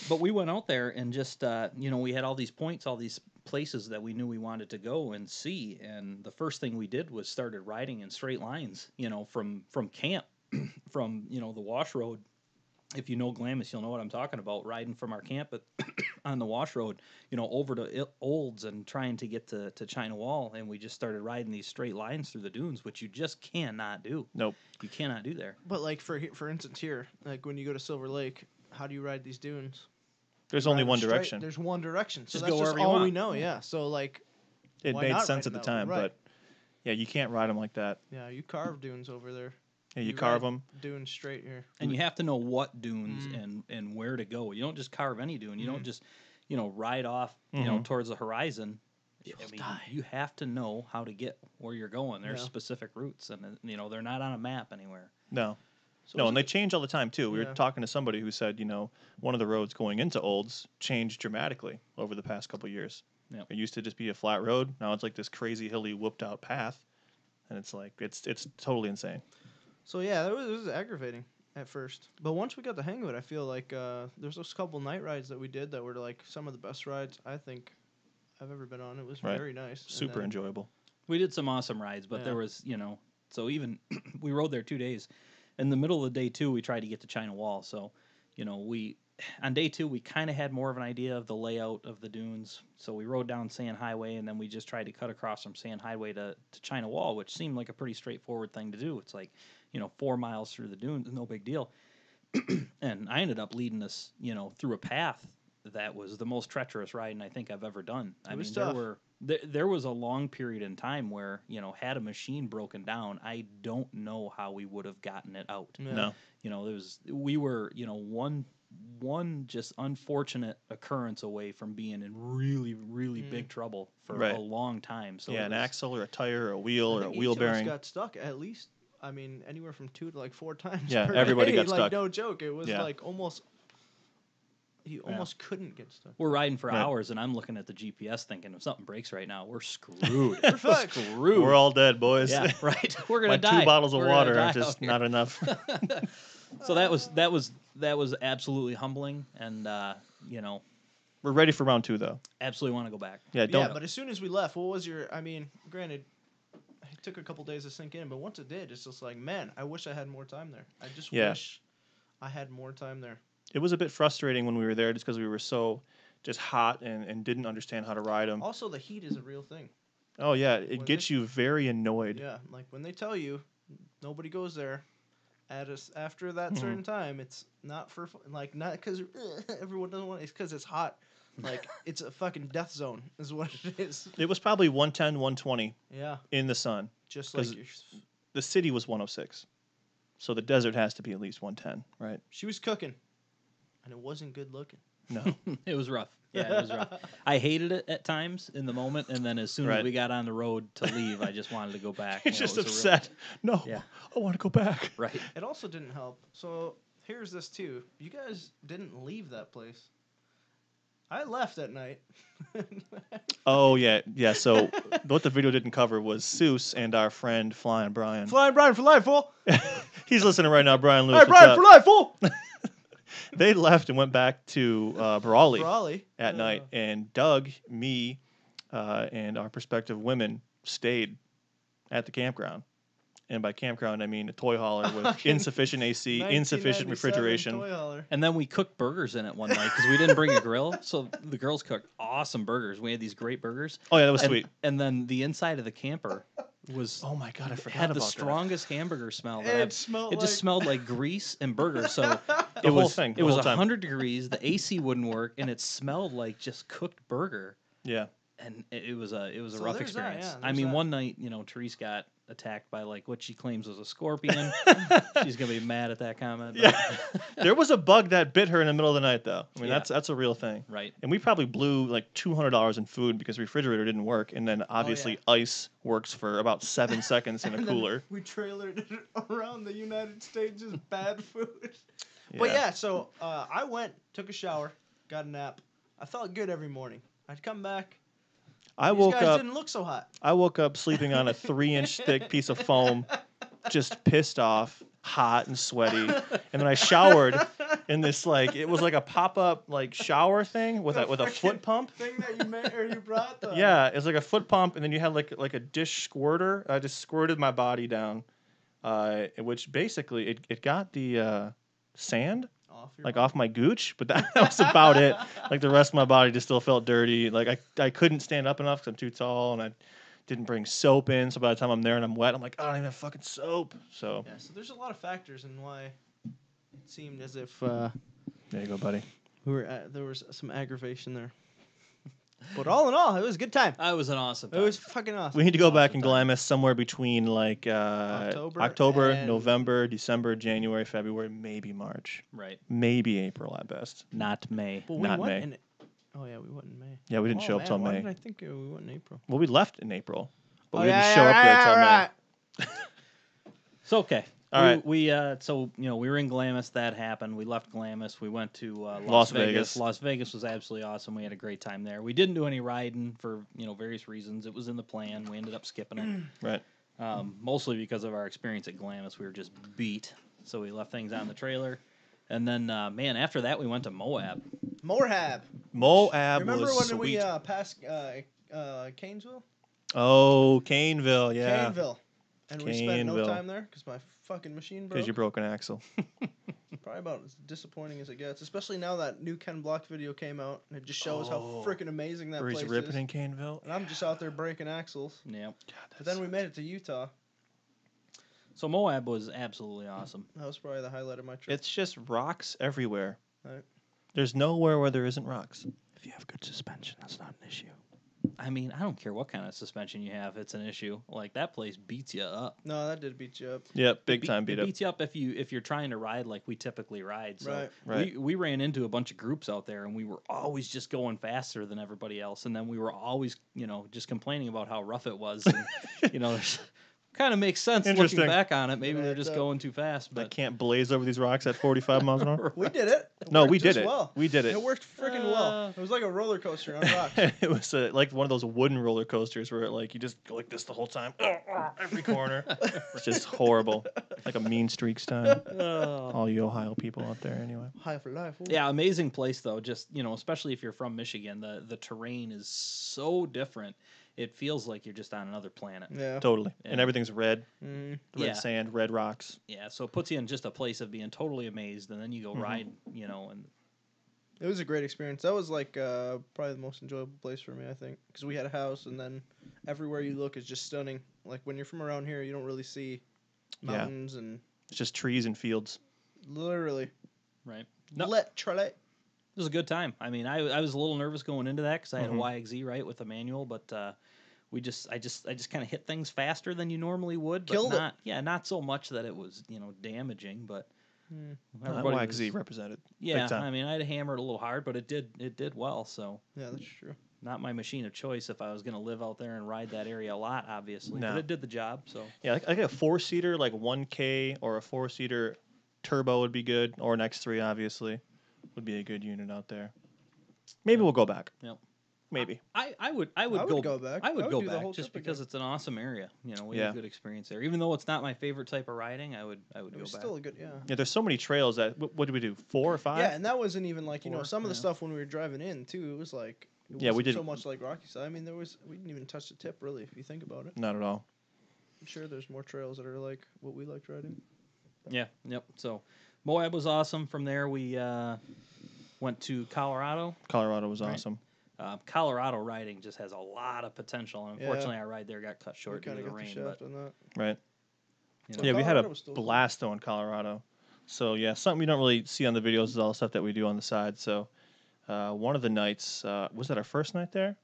But we went out there and just we had all these points, all these places that we knew we wanted to go and see. And the first thing we did was started riding in straight lines. From camp, from the Wash Road. If you know Glamis, you'll know what I'm talking about. Riding from our camp on the Wash Road, over to Olds and trying to get to China Wall, and we just started riding these straight lines through the dunes, which you just cannot do. Nope. You cannot do there. But like for instance here, like when you go to Silver Lake, how do you ride these dunes? There's only Ride one straight- direction. There's one direction. So Just that's go just wherever you all we want. know. Yeah. So like, it why made not sense ride at the an time, outlet? Right. but yeah, you can't ride them like that. Yeah, you carve dunes over there. Yeah, you carve ride them. dunes straight here. And you have to know what dunes and where to go. You don't just carve any dune. You don't just, ride off, towards the horizon. You have to know how to get where you're going. There's specific routes, and they're not on a map anywhere. No. So No, and they change all the time too. We were Yeah. talking to somebody who said, one of the roads going into Olds changed dramatically over the past couple of years. Yep. It used to just be a flat road. Now it's like this crazy hilly whooped out path, and it's like it's totally insane. So yeah, it was aggravating at first, but once we got the hang of it, I feel like there's those couple night rides that we did that were like some of the best rides I think I've ever been on. It was very nice, Super enjoyable. We did some awesome rides, but there was, so even we rode there 2 days. In the middle of the day 2, we tried to get to China Wall. So, on day 2, we kind of had more of an idea of the layout of the dunes. So we rode down Sand Highway, and then we just tried to cut across from Sand Highway to China Wall, which seemed like a pretty straightforward thing to do. It's like, 4 miles through the dunes, no big deal. And I ended up leading us, through a path that was the most treacherous riding I think I've ever done. I mean, tough. there was a long period in time where, had a machine broken down, I don't know how we would have gotten it out. Yeah. No. We were, one just unfortunate occurrence away from being in really, really big trouble for a long time. So an axle or a tire or a wheel or a wheel each of bearing. us got stuck at least. I mean, anywhere from 2 to like 4 times. Yeah, per everybody day. got stuck. Like no joke, it was like almost. You almost couldn't get stuck. We're riding for hours, and I'm looking at the GPS thinking, if something breaks right now, we're screwed. We're fucked. Screwed. We're all dead, boys. Yeah, right. We're gonna My die. 2 bottles of We're gonna water die are just not enough. So that was absolutely humbling, and We're ready for round 2, though. absolutely want to go back. Yeah, don't. Yeah, but as soon as we left, what was your? I mean, granted, it took a couple days to sink in, but once it did, it's just like, man, I wish I had more time there. I just wish I had more time there. It was a bit frustrating when we were there just because we were so just hot and didn't understand how to ride them. Also, the heat is a real thing. Oh, yeah. It When gets you very annoyed. Yeah, like when they tell you nobody goes there after that certain time, it's not for like not because everyone doesn't want. It's because it's hot. Like it's a fucking death zone is what it is. It was probably 110, 120 Yeah, in the sun. just like The city was 106. So the desert has to be at least 110, right? she was cooking, and it wasn't good looking. No. It was rough. Yeah, it was rough. I hated it at times in the moment, and then as soon as we got on the road to leave, I just wanted to go back. It's just upset. No, I want to go back. Right. It also didn't help. So here's this too. You guys didn't leave that place. I left at night. Oh, yeah. Yeah, so what the video didn't cover was Seuss and our friend Flying Brian. Flying Brian for life, fool. He's listening right now, Brian Lewis. Hey, Brian for life, fool. They left and went back to Brawley Brawley at night, and Doug, me, and our prospective women stayed at the campground. And by campground, I mean a toy hauler with insufficient AC, insufficient 1997 refrigeration. toy hauler. And then we cooked burgers in it one night because we didn't bring a grill. So the girls cooked awesome burgers. We had these great burgers. Oh, yeah, that was sweet. And then the inside of the camper was Oh, my God, I forgot had about the that. strongest hamburger smell. It smelled It just smelled like grease and burger. So The whole thing, It the was whole time. 100 degrees. The AC wouldn't work, and it smelled like just cooked burger. Yeah. And it was a So rough there's that, experience. yeah, I there's mean, that. one night, Therese got attacked by like what she claims was a scorpion. She's gonna be mad at that comment. But Yeah. There was a bug that bit her in the middle of the night, though. I mean, Yeah. that's a real thing. Right. And we probably blew like $200 in food because the refrigerator didn't work, and then obviously ice works for about 7 seconds in a And then cooler. we trailered it around the United States as bad food. Yeah. But yeah, so I went, took a shower, got a nap. I felt good every morning. I'd come back. I These woke guys up. didn't look so hot. I woke up sleeping on a 3-inch thick piece of foam, just pissed off, hot and sweaty. And then I showered in this it was like a pop-up shower thing with a foot pump. Thing that you made or you brought. Yeah, it's like a foot pump, and then you had like a dish squirter. I just squirted my body down, which basically it got the sand off my gooch, but that was about it. Like the rest of my body just still felt dirty. Like I couldn't stand up enough because I'm too tall, and I didn't bring soap in. So by the time I'm there and I'm wet, I'm like, I don't even have fucking soap. So Yeah, so there's a lot of factors in why it seemed as if there you go, buddy. there was some aggravation there. But all in all, it was a good time. It was an awesome It time. was fucking awesome. We need to go back Awesome and time. Glamis somewhere between like October, and- November, December, January, February, maybe March, Right. maybe April at best. Not May. Well, Not went May. in. Oh yeah, we went in May. Yeah, we didn't show up till Why May. did I think we went in April? Well, we left in April, but Oh, we didn't yeah, show up there till May. right. So okay. All right. We so we were in Glamis. That happened. We left Glamis. We went to Las Vegas. Las Vegas was absolutely awesome. We had a great time there. We didn't do any riding for various reasons. It was in the plan. We ended up skipping it. Right. Mostly because of our experience at Glamis. We were just beat. So we left things on the trailer. And then man, after that we went to Moab. Moab. Moab Remember was when sweet. we passed Canesville? Oh, Caneville, yeah. Caneville. And we spent no Caneville. time there because my fucking machine broke. Because you broke an axle. Probably about as disappointing as it gets, especially now that new Ken Block video came out and it just shows how Oh. freaking amazing that Where place he's ripping is. in Caneville. And I'm just out there breaking axles. Yep. But then we made it to Utah. So Moab was absolutely awesome. That was probably the highlight of my trip. It's just rocks everywhere. Right. There's nowhere where there isn't rocks. If you have good suspension, that's not an issue. I mean, I don't care what kind of suspension you have. It's an issue. Like that place beats you up. No, that did beat you up. Yep, big time It beat up. beats you up if you're trying to ride like we typically ride. So Right. we ran into a bunch of groups out there, and we were always just going faster than everybody else. And then we were always just complaining about how rough it was. And, kind of makes sense looking Interesting. back on it. Maybe Yeah, they're it's just up. going too fast. I But can't blaze over these rocks at 45 miles an hour. We did it. It No, worked we did just it. Well. We did it. It worked freaking well. It was like a roller coaster on rocks. It was like one of those wooden roller coasters where you just go like this the whole time, every corner. It's just horrible, like a Mean Streaks time. Oh. All you Ohio people out there, anyway. High for life. Ooh. Yeah, amazing place though. Just especially if you're from Michigan, the terrain is so different. It feels like you're just on another planet. Yeah. Totally, and And- everything's red, Mm. red Yeah. sand, red rocks. Yeah, so it puts you in just a place of being totally amazed, and then you go ride, and It was a great experience. That was like probably the most enjoyable place for me, I think, because we had a house, and then everywhere you look is just stunning. Like when you're from around here, you don't really see Yeah. mountains and It's just trees and fields. literally right. No, it literally. was a good time. I mean, I was a little nervous going into that because I had Mhm. a YXZ right with the manual, but I just kind of hit things faster than you normally would. But Killed it. not so much that it was damaging, but That everybody YXZ was- represented. Yeah, time. I mean, I had to hammer it a little hard, but it did well. So Yeah, that's true. not my machine of choice if I was going to live out there and ride that area a lot, obviously. No. But it did the job. So Yeah, like a 4-seater, like 1K or a 4-seater turbo would be good, or an X3 obviously would be a good unit out there. Maybe we'll go back. Yep. Maybe. I would I would go go back. I would go do the back whole just trip because again. it's an awesome area. We Yeah. had a good experience there. Even though it's not my favorite type of riding, I would It go was back. still a good, yeah. Yeah, there's so many trails that. What did we do? 4 or 5? Yeah, and that wasn't even like Four, some of the yeah. stuff when we were driving in too. It was like Yeah, we wasn't so didn't- much like Rocky Side. I mean, we didn't even touch the tip really if you think about it. Not at all. I'm sure there's more trails that are like what we liked riding. Yeah, yep. So Moab was awesome. From there, we went to Colorado. Colorado was Right. awesome. Colorado riding just has a lot of potential. And Yeah. unfortunately, our ride there got cut short We due kind to of the got the rain. shaft But on that. Right. So Yeah, we had Colorado a was still cool. blast though in Colorado. So yeah, something you don't really see on the videos is all the stuff that we do on the side. So one of the nights, was that our first night there?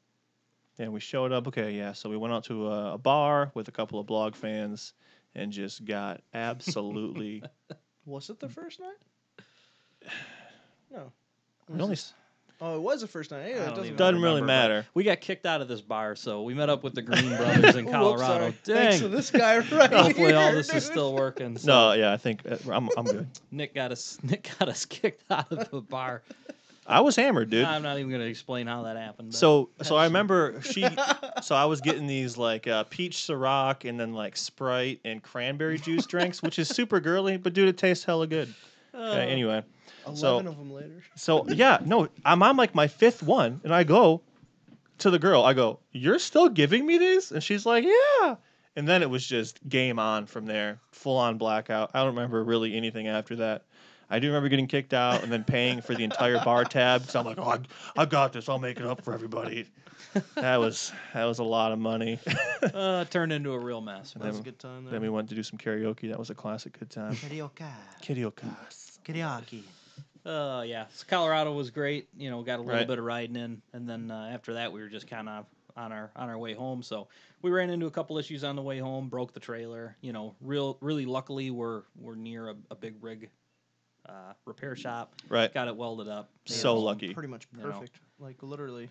Yeah, we showed up. Okay, yeah. So we went out to a bar with a couple of blog fans and just got absolutely. Was it the first night? No. we only Oh, it was the first night. Yeah, I it don't doesn't even doesn't matter. really remember, matter. we got kicked out of this bar, so we met up with the Green Brothers in Ooh, Colorado. I'm sorry. Thanks to Dang. this guy right Hopefully, all here, this is dude. still working. So No, yeah, I think I'm good. Nick got us kicked out of the bar. I was hammered, dude. I'm not even going to explain how that happened. but- So I remember so I was getting these like peach Ciroc and then like Sprite and cranberry juice drinks, which is super girly, but dude, it tastes hella good. Okay, anyway. 11 of them later. So yeah, no, I'm on like my 5th one, and I go to the girl. I go, "You're still giving me these?" And she's like, "Yeah." And then it was just game on from there, full on blackout. I don't remember really anything after that. I do remember getting kicked out and then paying for the entire bar tab. So I'm like, "Oh, I got this. I'll make it up for everybody." That was a lot of money. it turned into a real mess. That was a good time. Then we went to do some karaoke. That was a classic good time. Karaoke. Karaoke. Karaoke. Yeah, so Colorado was great. You know, got a little Right. bit of riding in, and then after that, we were just kind of on our way home. So we ran into a couple issues on the way home, broke the trailer. You know, really luckily we're near a big rig repair shop. Right. Got it welded up. made So it home. lucky. Pretty much You know. perfect. Like literally,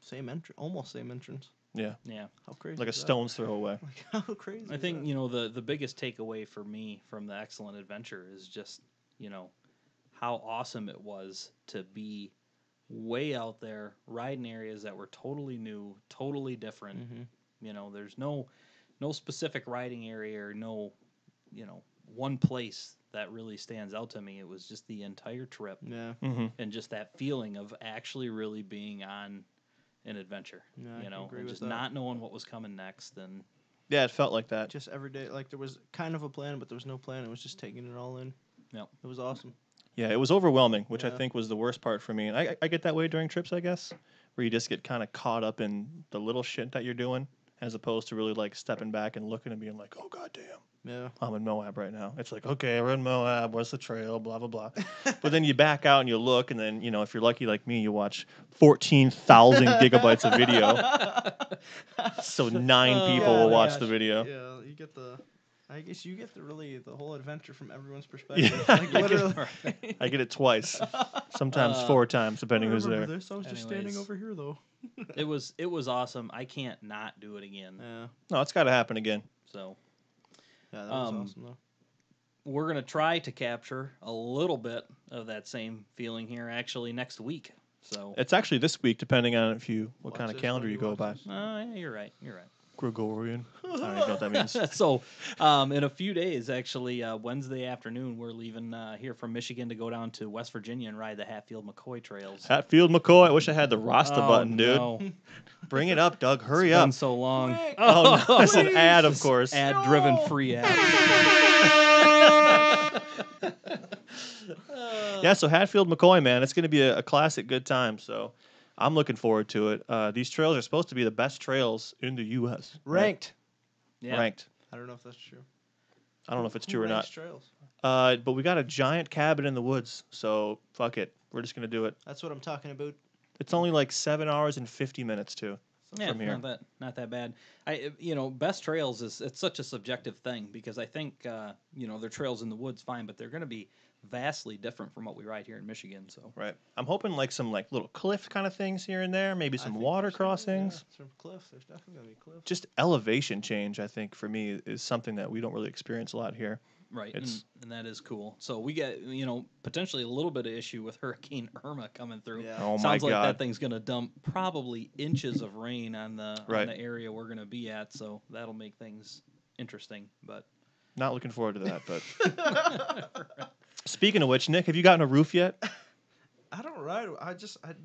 same entrance, almost same entrance. Yeah. Yeah. How crazy! Like a is that? stone's throw away. Like how crazy! I is think that? you know the biggest takeaway for me from the excellent adventure is just how awesome it was to be way out there riding areas that were totally new, totally different. Mhm. You know, there's no specific riding area or no one place that really stands out to me. It was just the entire trip Yeah. Mm-hmm. and just that feeling of actually really being on an adventure. Yeah, I You can know, agree and with just that. not knowing what was coming next and. Yeah, it felt like that. Just every day, like there was kind of a plan, but there was no plan. It was just taking it all in. Yep. It was awesome. Yeah, it was overwhelming, which I Yeah. think was the worst part for me. And I get that way during trips, I guess, where you just get kind of caught up in the little shit that you're doing, as opposed to really like stepping back and looking and being like, oh goddamn, Yeah. I'm in Moab right now. It's like, okay, we're in Moab. What's the trail? Blah blah blah. But then you back out and you look, and then if you're lucky like me, you watch 14,000 gigabytes of video. So 9 people will watch the video. Yeah, you get the. I guess you get the whole adventure from everyone's Yeah, perspective. I Like get- literally. I get it twice, sometimes 4 times, depending who's there. This. I was just standing Anyways. over here though. It was awesome. I can't not do it again. Yeah. No, it's got to happen again. So Yeah, that was Um, awesome though. we're gonna try to capture a little bit of that same feeling here actually next week. So It's actually this week, depending on what Watch kind of this calendar when you you go by. watch this. yeah, you're right. You're right. Gregorian. I don't even know what that means. So in a few days, actually Wednesday afternoon, we're leaving here from Michigan to go down to West Virginia and ride the Hatfield-Mccoy Trails. Hatfield-Mccoy. I wish I had the Rasta Oh, button, dude. no. Bring it up, Doug. Hurry It's up. been so long. Quick. Oh, no, it's an please. ad, of course. Ad-driven No. free ad. Yeah, so Hatfield-Mccoy, man, it's going to be a classic good time. So I'm looking forward to it. These trails are supposed to be the best trails in the U.S. right? Ranked. Yeah. Ranked. I don't know if that's true. I don't know if it's Who true or ranks not. Trails? But we got a giant cabin in the woods, so fuck it. We're just going to do it. That's what I'm talking about. It's only like 7 hours and 50 minutes, too, Yeah, from here. not that bad. Best trails it's such a subjective thing because I think they're trails in the woods fine, but they're going to be vastly different from what we ride here in Michigan. So Right. I'm hoping like some like little cliff kind of things here and there, maybe I some think water there's some- crossings. Yeah, some cliffs. There's definitely gonna be cliffs. Just elevation change, I think, for me is something that we don't really experience a lot here. right, It's- and that is cool. So we get potentially a little bit of issue with Hurricane Irma coming through. Yeah. Oh my Sounds like God. that thing's gonna dump probably inches of rain on the Right. on the area we're gonna be at. So that'll make things interesting. But Not looking forward to that, but speaking of which, Nick, have you gotten a roof yet? I don't ride.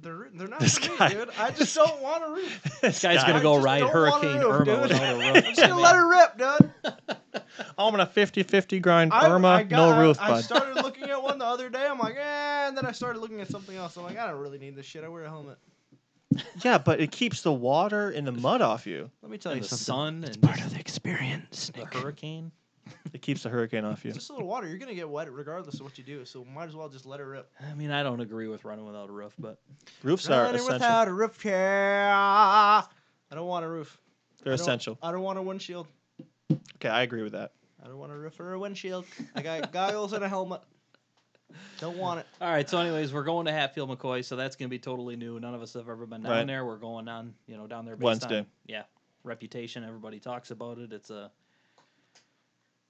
They're not This for me, guy. dude. I just don't want a roof. This guy's guy. gonna I go just ride don't want a Hurricane roof, Irma dude. without a roof. I'm just gonna let her rip, dude. I'm on a 50-50 grind. I Irma, got- no roof, I bud. started looking at one the other day. I'm like, and then I started looking at something else. I'm like, I don't really need this shit. I wear a helmet. Yeah, but it keeps the water and the mud off you. Let me tell And you the something. sun and Part of the experience. the hurricane. It keeps the hurricane off you. It's just a little water. You're gonna get wet regardless of what you do. So might as well just let her rip. I mean, I don't agree with running without a roof, but Roofs are Running essential. without a roof chair. I don't want a roof. They're I don't- essential. I don't want a windshield. Okay, I agree with that. I don't want a roof or a windshield. I got goggles and a helmet. Don't want it. all right. So, anyways, we're going to Hatfield-Mccoy, so that's gonna be totally new. None of us have ever been down Right. there. We're going on, down there based Wednesday. on, reputation. Everybody talks about it.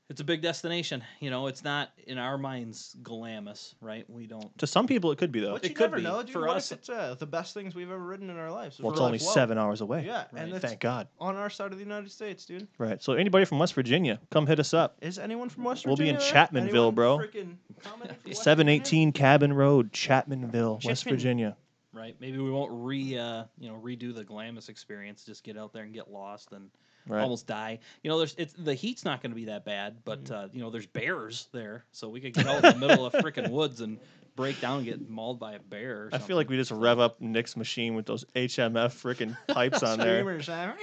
It's a big destination. It's not in our minds glamorous, right? We don't. To some people, it could be though. But It you could never be. know, dude. For What us- if it's the best things we've ever ridden in our lives? Well, We're it's only like, whoa. 7 hours away. Yeah, Right. and it's Thank God. on our side of the United States, dude. Right. So anybody from West Virginia, come hit us up. Is anyone from West We'll be Virginia? in there? Chapmanville, Anyone bro. freaking commenting from West 718 Cabin Road, Chapmanville, West Chapman. Virginia. Right? Maybe we won't redo the glamorous experience. Just get out there and get lost and Right. almost die. The heat's not going to be that bad, but there's bears there, so we could get out in the middle of freaking woods and break down and get mauled by a bear. Or I feel like we just rev up Nick's machine with those HMF freaking pipes on there. Screamers, huh?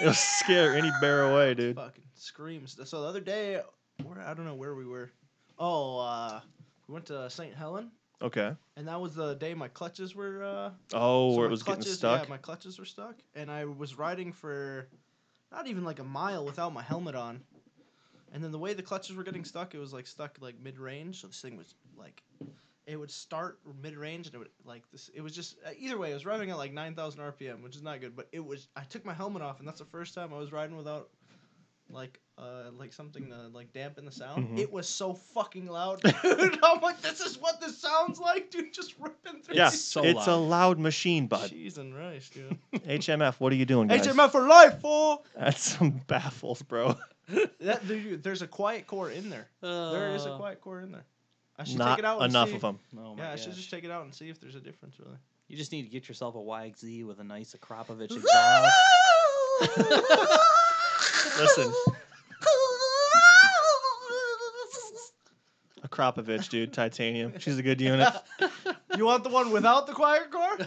It'll scare any bear away, dude. Fucking screams. So the other day, I don't know where we were. Oh, We went to St. Helen, Okay. and that was the day my clutches were. Oh, So where my it was getting clutches, stuck? Yeah, my clutches were stuck, and I was riding for not even like a mile without my helmet on. And then the way the clutches were getting stuck, it was like stuck like mid-range. So this thing was like, it would start mid-range and it would like this. It was just either way. It was riding at like 9,000 RPM, which is not good. But it was. I took my helmet off, and that's the first time I was riding without like something to like dampen the sound. Mhm. It was so fucking loud, dude. I'm like, this is what this sounds like, dude. Just ripping through. Yeah, these so it's a loud. loud machine, bud. Cheese and rice, dude. HMF, what are you doing, guys? HMF for life, fool. That's some baffles, bro. There's a quiet core in there. There is a quiet core in there. I should Not take it out. enough and see. of them. Oh my Yeah, I should gosh. just take it out and see if there's a difference, really. You just need to get yourself a YXZ with a nice Akrapovich exhaust. Listen. Akrapovich, dude, titanium. She's a good unit. You want the one without the quiet core?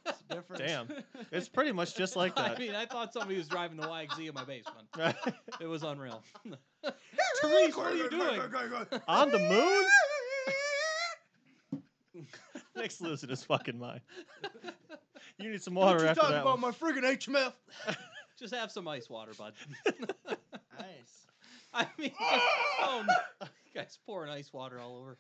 It's different. Damn. It's pretty much just like I that. mean, I thought somebody was driving the YXZ in my basement. Right? It was unreal. Therese, what are you doing? On the moon? Nick's losing his fucking mind. You need some water What you after talking that about one. my friggin' HMF? Just have some ice water, bud. Nice. I mean, oh, no. You guys pouring ice water all over.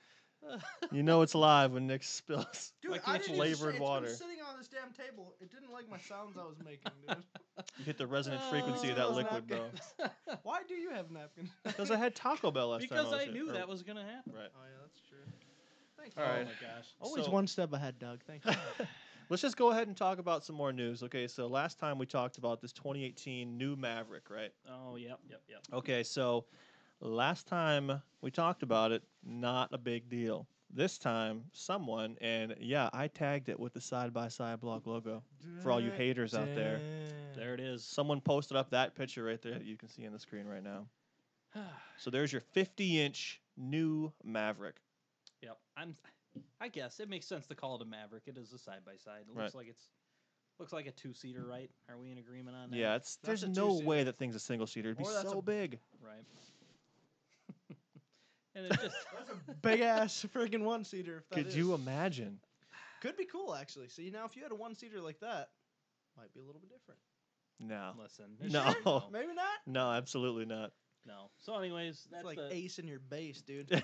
You know it's live when Nick spills. Dude, Like I it's didn't even say- flavored water. It's been sitting on this damn table. It didn't like my sounds I was making, dude. You hit the resonant frequency of that liquid, bro. Why do you have napkins? Because I had Taco Bell last time. Because was I here. knew Or- that was going to happen. Right. Oh yeah, that's true. Thanks. All Oh right. my gosh. Always So- one step ahead, Doug. Thank you. Let's just go ahead and talk about some more news. Okay, so last time we talked about this 2018 new Maverick, right? Oh, yep. Okay, so last time we talked about it, not a big deal. This time, someone, and yeah, I tagged it with the side-by-side blog logo for all you haters out there. There it is. Someone posted up that picture right there that you can see on the screen right now. So there's your 50-inch new Maverick. Yep. I guess it makes sense to call it a Maverick. It is a side by side. It Right. looks like a 2-seater, right? Are we in agreement on that? Yeah, That's there's a no two-seater. way that thing's a single-seater. It'd be Or that's so a- big. Right. And it just That's a big ass friggin' one seater. Could you imagine? Could be cool actually. See now, if you had a one seater like that, might be a little bit different. No. listen. No. Sure? Maybe not. No, absolutely not. No. So, anyways, It's that's like the ace in your base, dude.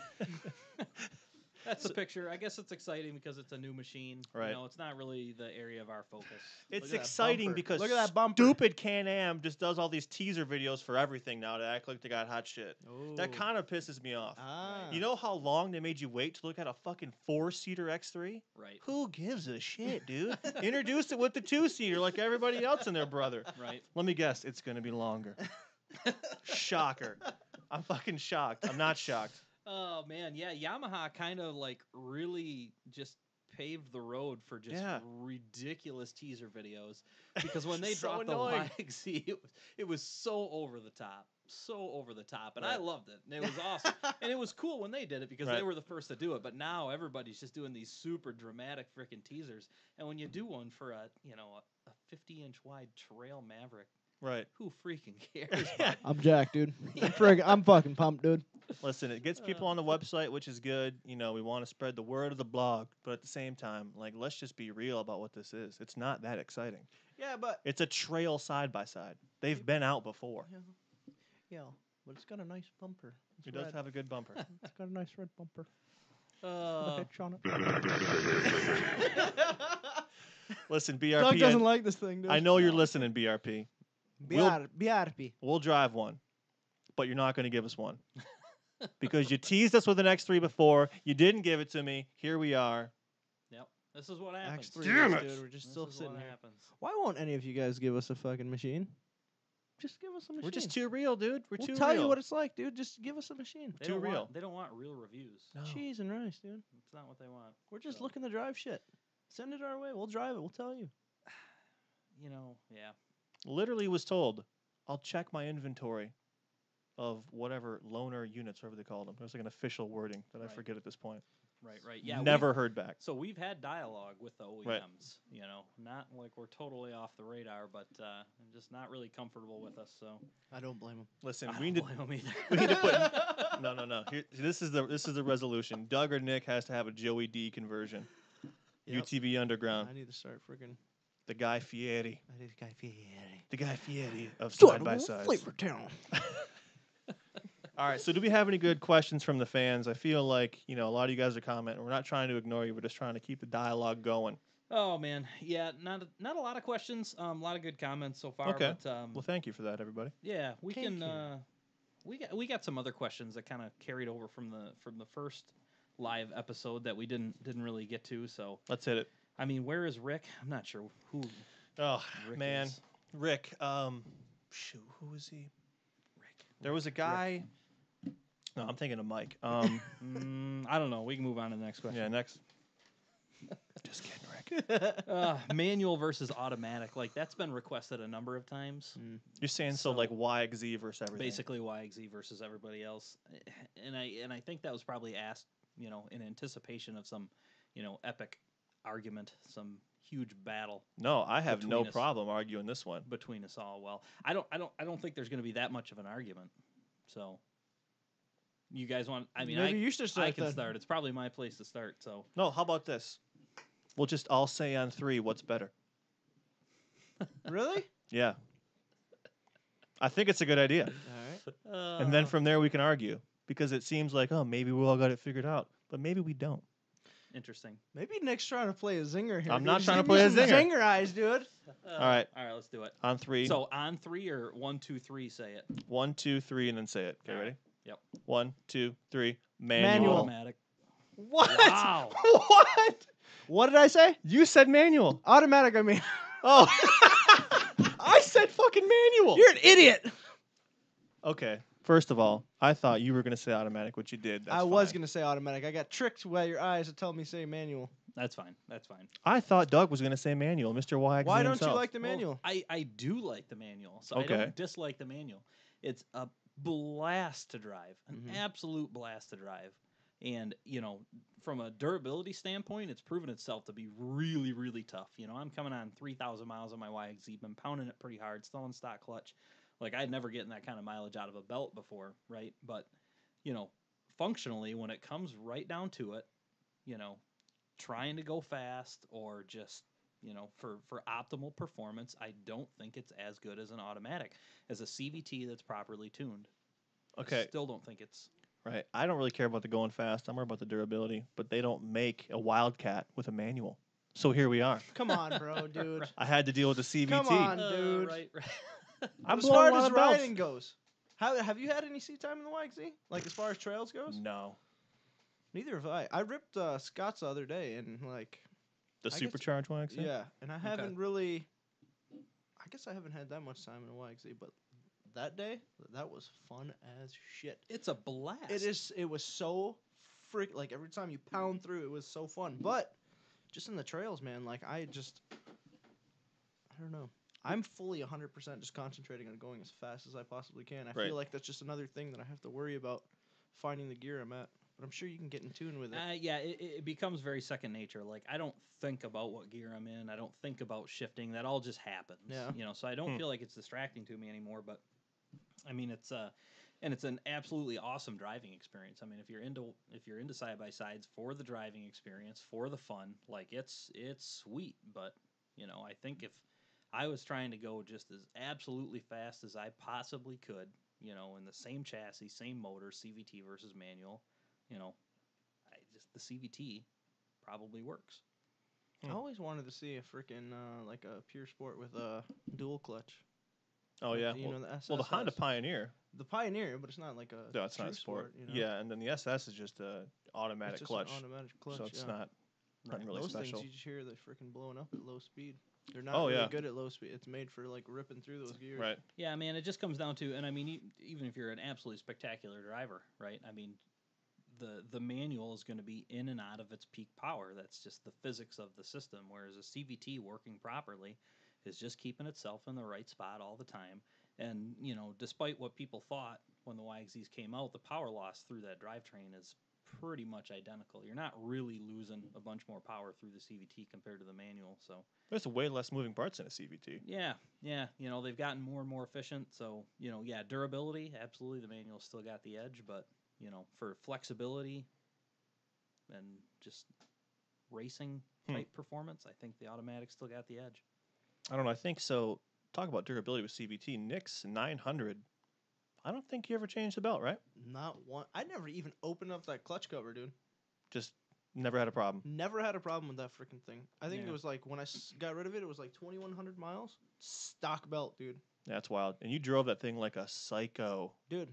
that's the picture. I guess it's exciting because it's a new machine. Right. You know, it's not really the area of our focus. It's Look at that exciting bumper. because Look at that bumper. stupid Can-Am just does all these teaser videos for everything now to act like they got hot shit. That Ooh. kind of pisses me off. Ah. You know how long they made you wait to look at a fucking 4-seater X3? Right. Who gives a shit, dude? Introduce it with the 2-seater like everybody else and their brother. Right. Let me guess, it's going to be longer. Shocker. I'm fucking shocked. I'm not shocked. Oh man, yeah. Yamaha kind of like really just paved the road for just Yeah. ridiculous teaser videos because when they So dropped annoying. the YXZ, it was so over the top, and I Right. loved it, and it was awesome, and it was cool when they did it because they Right. were the first to do it. But now everybody's just doing these super dramatic freaking teasers, and when you do one for a 50-inch wide trail Maverick, Right. who freaking cares? Yeah. I'm Jack, dude. I'm fucking pumped, dude. Listen, it gets people on the website, which is good. You know, we want to spread the word of the blog, but at the same time, like, let's just be real about what this is. It's not that exciting. Yeah, but It's a trail side by side. They've been out before. yeah, but it's got a nice bumper. It's It does red. have a good bumper. It's got a nice red bumper. Uh, Hitch on it. Listen, Doug BRP, doesn't like this thing, dude. I know you're listening, BRP. BRP. We'll drive one, but you're not going to give us one. Because you teased us with an X3 before. You didn't give it to me. Here we are. yep. This is what happens. X3, Damn dude. it. We're just This still is sitting what here. happens. Why won't any of you guys give us a fucking machine? Just give us a machine. We're just too real, dude. We're We'll too tell real. you what it's like, dude. Just give us a machine. They Too don't real. Want, they don't want real reviews. No. Cheese and rice, dude. It's not what they want. We're just So, looking to drive shit. Send it our way. We'll drive it. We'll tell you. Yeah. Literally was told, I'll check my inventory. of whatever loaner units, whatever they called them. There's like an official wording that I Right. forget at this point. Right. Yeah. Never heard back. So we've had dialogue with the OEMs. Right. You know, not like we're totally off the radar, but just not really comfortable with us. So I don't blame him. Listen, I we don't need to blame 'em either. we need to put no. Here, this is the resolution. Doug or Nick has to have a Joey D conversion. Yep. UTV Underground. I need to start freaking. The Guy Fieri. I need a guy Fieri. The Guy Fieri of side by sides. Flavor Town. All right. So, do we have any good questions from the fans? I feel like a lot of you guys are commenting. We're not trying to ignore you. We're just trying to keep the dialogue going. Oh man, yeah, not a lot of questions. A lot of good comments so far. Okay. But, Well, thank you for that, everybody. yeah, we Thank can. you. We got some other questions that kind of carried over from the first live episode that we didn't really get to. So Let's hit it. I mean, where is Rick? I'm not sure who. Oh Rick man, is. Rick. Shoot, who was he? Rick. There was a guy. No, I'm thinking of Mike. I don't know. We can move on to the next question. Yeah, next. Just kidding, Rick. Manual versus automatic, like that's been requested a number of times. You're saying so like YXZ versus everything. Basically, YXZ versus everybody else, and I think that was probably asked, in anticipation of some, epic argument, some huge battle No, I have no between us. problem arguing this one. between us all. Well, I don't think there's going to be that much of an argument. So, you guys want? I mean, Maybe you should start. I can then. start. It's probably my place to start. So, No, how about this? We'll just all say on 3 what's better. Really? Yeah. I think it's a good idea. All right. And then from there we can argue. Because it seems like, oh, maybe we all got it figured out. But maybe we don't. interesting. Maybe Nick's trying to play a zinger here. I'm dude. not Just trying to give me play a some zinger. Zinger eyes, dude. All right. Let's do it. On 3. So on 3 or 1, 2, 3, say it. 1, 2, 3, and then say it. Okay, All right. ready? Yep. 1, 2, 3. Manual. Manual. Automatic. What? Wow. What? What did I say? You said manual. Automatic. I mean, Oh. I said fucking manual. you're an idiot. Okay. First of all, I thought you were going to say automatic, which you did. That's I was fine. gonna say automatic. I got tricked by your eyes to tell me say manual. That's fine. That's fine. I thought Doug was going to say manual, Mr. YXZ Why don't himself. you like the Well, manual? I do like the manual, so I Okay. don't dislike the manual. It's a blast to drive, an Mhm. absolute blast to drive. And, from a durability standpoint, it's proven itself to be really, really tough. I'm coming on 3,000 miles on my YXZ, been pounding it pretty hard, still in stock clutch. Like, I'd never gotten that kind of mileage out of a belt before, right? But, functionally, when it comes right down to it, trying to go fast or just, for optimal performance, I don't think it's as good as an automatic, as a CVT that's properly tuned. Okay. I still don't think it's... Right. I don't really care about the going fast. I'm more about the durability. But they don't make a Wildcat with a manual. So here we are. Come on, bro, dude. Right. I had to deal with the CVT. Come on. Dude. Right. I'm As blowing far a lot as of belts. riding goes, have you had any seat time in the YXZ? Like as far as trails goes? No. Neither have I. I ripped Scott's the other day, and like, The I guess- supercharged one, actually? yeah, and I haven't really. I guess I haven't had that much time in a YXZ, but that day, that was fun as shit. It's a blast. It is. It was so freak. Like every time you pound through, it was so fun. But just in the trails, man. Like I don't know. I'm fully 100% just concentrating on going as fast as I possibly can. I Right. feel like that's just another thing that I have to worry about finding the gear I'm at. But I'm sure you can get in tune with it. Yeah, it becomes very second nature. Like, I don't think about what gear I'm in. I don't think about shifting. That all just happens. Yeah. So I don't feel like it's distracting to me anymore. But, I mean, it's an absolutely awesome driving experience. I mean, if you're into side-by-sides for the driving experience, for the fun, like, it's sweet. But, I think if I was trying to go just as absolutely fast as I possibly could, in the same chassis, same motor, CVT versus manual, the CVT probably works. I always wanted to see a freaking like a pure sport with a dual clutch. Oh, yeah. You know, the Well, the Honda SXS. Pioneer. The Pioneer, but it's not like a. No, it's not true a sport. you know? Yeah, and then the SS is just a automatic It's just clutch. An automatic clutch. So it's yeah. not nothing really Those special. things you just hear they're freaking blowing up at low speed. They're not Oh, really yeah. good at low speed. It's made for like ripping through those gears. Right. Yeah, man, it just comes down to, and I mean, even if you're an absolutely spectacular driver, right? I mean, the manual is going to be in and out of its peak power. That's just the physics of the system. Whereas a CVT working properly is just keeping itself in the right spot all the time. And despite what people thought, when the YXZs came out, the power loss through that drivetrain is pretty much identical. You're not really losing a bunch more power through the CVT compared to the manual. So There's way less moving parts in a CVT. yeah, they've gotten more and more efficient. So durability, absolutely, the manual's still got the edge, but for flexibility and just racing type performance, I think the automatic still got the edge. I don't know. I think so. Talk about durability with CVT. Nick's 900. I don't think you ever changed the belt, right? Not one. I never even opened up that clutch cover, dude. Just never had a problem. Never had a problem with that freaking thing. I think Yeah. it was like when I got rid of it, it was like 2,100 miles. Stock belt, dude. That's wild. And you drove that thing like a psycho. Dude,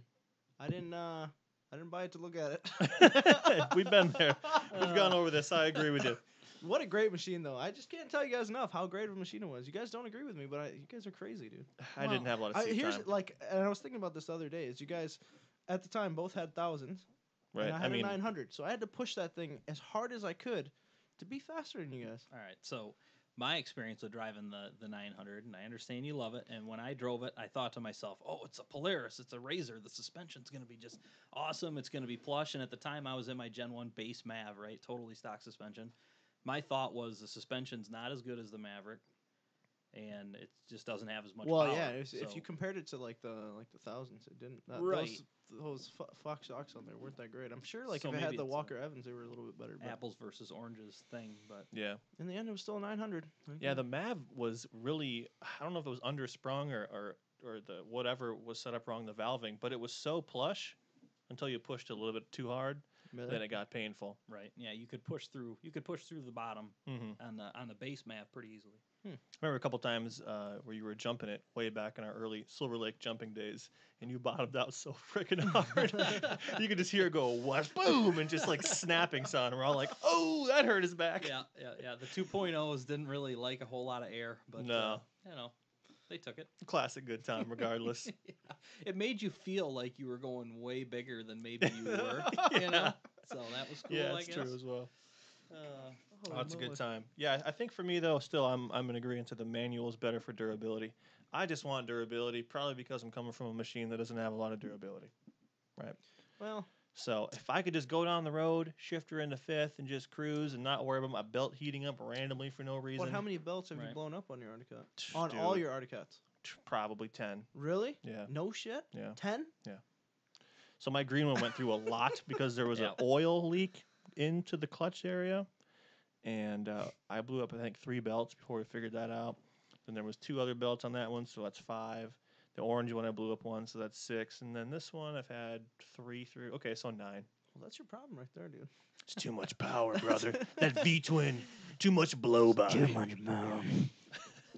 I didn't buy it to look at it. We've been there. We've gone over this. I agree with you. What a great machine, though. I just can't tell you guys enough how great of a machine it was. You guys don't agree with me, but you guys are crazy, dude. I didn't have a lot of seat time. And I was thinking about this the other day. Is you guys at the time both had thousands, Right. and I had a 900, so I had to push that thing as hard as I could to be faster than you guys. All right, so my experience with driving the 900, and I understand you love it, and when I drove it, I thought to myself, oh, it's a Polaris, it's a Razor, the suspension's going to be just awesome, it's going to be plush, and at the time I was in my Gen 1 base Mav, right, totally stock suspension. My thought was the suspension's not as good as the Maverick, and it just doesn't have as much power. Well, yeah, so. if you compared it to like the thousands, it didn't. Right. Those Fox shocks on there weren't that great. I'm sure like So if it had maybe the it's Walker Evans, they were a little bit better. But apples versus oranges thing, but Yeah. in the end, it was still a 900. Yeah, the Mav was really, I don't know if it was undersprung or the whatever was set up wrong, the valving, but it was so plush until you pushed it a little bit too hard, then it got painful. right, yeah, you could push through the bottom Mm-hmm. on the base Mav pretty easily. I remember a couple times where you were jumping it way back in our early Silver Lake jumping days, and you bottomed out so freaking hard. You could just hear it go, what, boom, and just like snapping sound. And we're all like, oh, that hurt his back. Yeah. The 2.0s didn't really like a whole lot of air, but No. they took it. Classic good time, regardless. Yeah. It made you feel like you were going way bigger than maybe you were, So that was cool, Yeah, I it's guess. true as well. Oh, That's a good moly. time. Yeah, I think for me though, still I'm in agreement to the manual is better for durability. I just want durability, probably because I'm coming from a machine that doesn't have a lot of durability. Right. Well, So if I could just go down the road, shifter into fifth, and just cruise and not worry about my belt heating up randomly for no reason. what? How many belts have you Right. blown up on your Articat? Tch, On dude, all your Articats? Probably 10. Really? Yeah. No shit. Yeah. 10? So my green one went through a lot because there was Yeah. an oil leak into the clutch area. And I blew up, I think, 3 belts before we figured that out. Then there was 2 other belts on that one, so that's 5. The orange one I blew up 1, so that's 6. And then this one I've had 3 through. Okay, so 9. Well, that's your problem right there, dude. It's too much power, brother. That V-twin, too much blow by.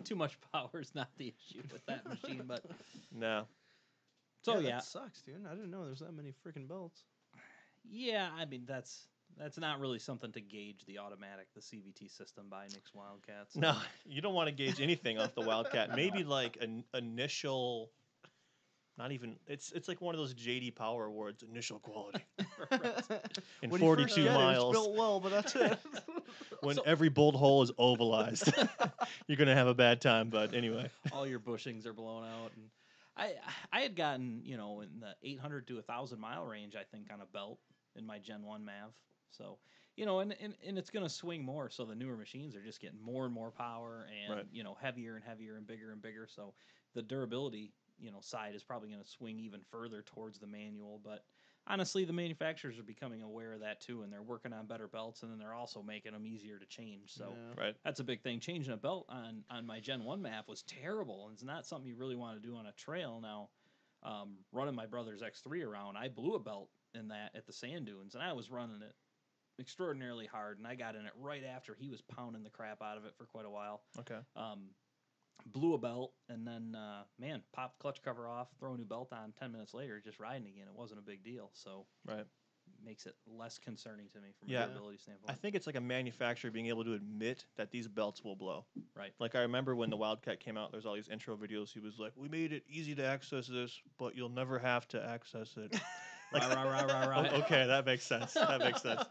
Too much power is not the issue with that machine, but No. so That sucks, dude. I didn't know there's that many freaking belts. yeah. I mean that's not really something to gauge the automatic, the CVT system by Nick's Wildcats. No, you don't want to gauge anything off the Wildcat. Maybe like an initial, not even, it's like one of those JD Power Awards, initial quality. In When you first 42 get it, miles, it's built well, but that's it. when So- every bolt hole is ovalized, you're going to have a bad time. But anyway. All your bushings are blown out, and I had gotten in the 800 to 1,000 mile range, I think, on a belt in my Gen 1 Mav. So and it's going to swing more. So the newer machines are just getting more and more power, and Right. heavier and heavier and bigger. So the durability side is probably going to swing even further towards the manual. But honestly, the manufacturers are becoming aware of that too, and they're working on better belts, and then they're also making them easier to change. So. Yeah. Right. That's a big thing. Changing a belt on my Gen 1 map was terrible, and it's not something you really want to do on a trail. Now, running my brother's X3 around, I blew a belt in that at the sand dunes, and I was running it extraordinarily hard, and I got in it right after he was pounding the crap out of it for quite a while. Okay. Blew a belt, and then, popped clutch cover off, throw a new belt on, 10 minutes later, just riding again. It wasn't a big deal, so Right. makes it less concerning to me from Yeah. a durability standpoint. I think it's like a manufacturer being able to admit that these belts will blow. Right. Like I remember when the Wildcat came out, there's all these intro videos. He was like, "We made it easy to access this, but you'll never have to access it." Like, Right. okay, that makes sense. That makes sense.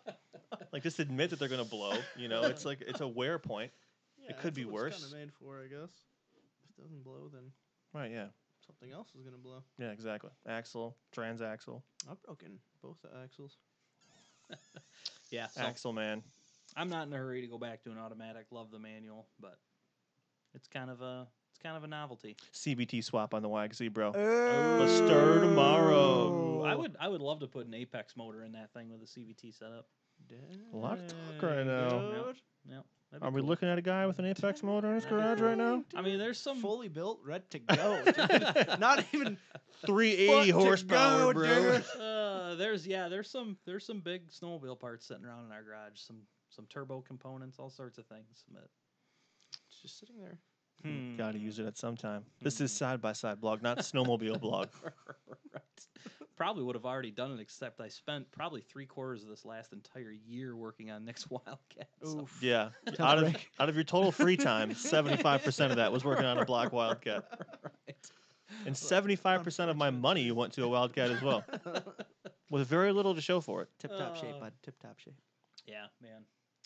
Like just admit that they're gonna blow. It's like it's a wear point. Yeah, could be that's what worse. It's kind of made for, I guess. If it doesn't blow, then Right? Yeah. Something else is gonna blow. Yeah, exactly. Axle, transaxle, I've broken both the axles. Yeah, so axle man. I'm not in a hurry to go back to an automatic. Love the manual, but it's kind of a novelty. CVT swap on the YXZ, bro. Oh. Let's stir tomorrow. I would love to put an Apex motor in that thing with a CVT setup. A lot of talk right now. Dude. Yeah. Are we looking at a guy with an Apex motor in his garage right now? I mean, there's some fully built, ready to go. Dude. Not even 380 foot to horsepower, go, bro. dude. there's some big snowmobile parts sitting around in our garage. Some turbo components, all sorts of things. But It's just sitting there. Got to use it at some time. This is side-by-side blog, not snowmobile blog. Right. Probably would have already done it, except I spent probably 3/4 of this last entire year working on Nick's Wildcat. So. Oof. Yeah, out of your total free time, 75% of that was working on a black Wildcat, Right. and 75% of my money went to a Wildcat as well, with very little to show for it. Tip-top shape, bud. Tip-top shape. Yeah, man.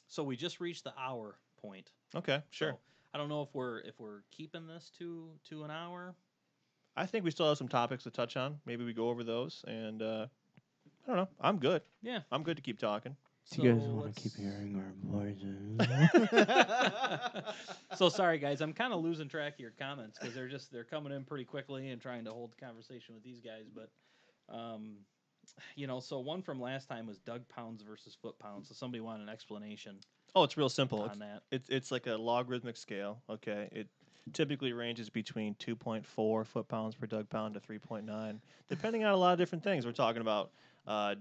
So we just reached the hour point. Okay, sure. So I don't know if we're keeping this to an hour. I think we still have some topics to touch on. Maybe we go over those, and I don't know. I'm good. Yeah. I'm good to keep talking. Do you guys So want to keep let's- hearing our voices? So sorry, guys. I'm kind of losing track of your comments because they're coming in pretty quickly and trying to hold the conversation with these guys. But, so one from last time was Doug pounds versus foot pounds. So somebody wanted an explanation Oh, it's real simple. on that. It's like a logarithmic scale. Okay, it typically ranges between 2.4 foot-pounds per Doug pound to 3.9, depending on a lot of different things. We're talking about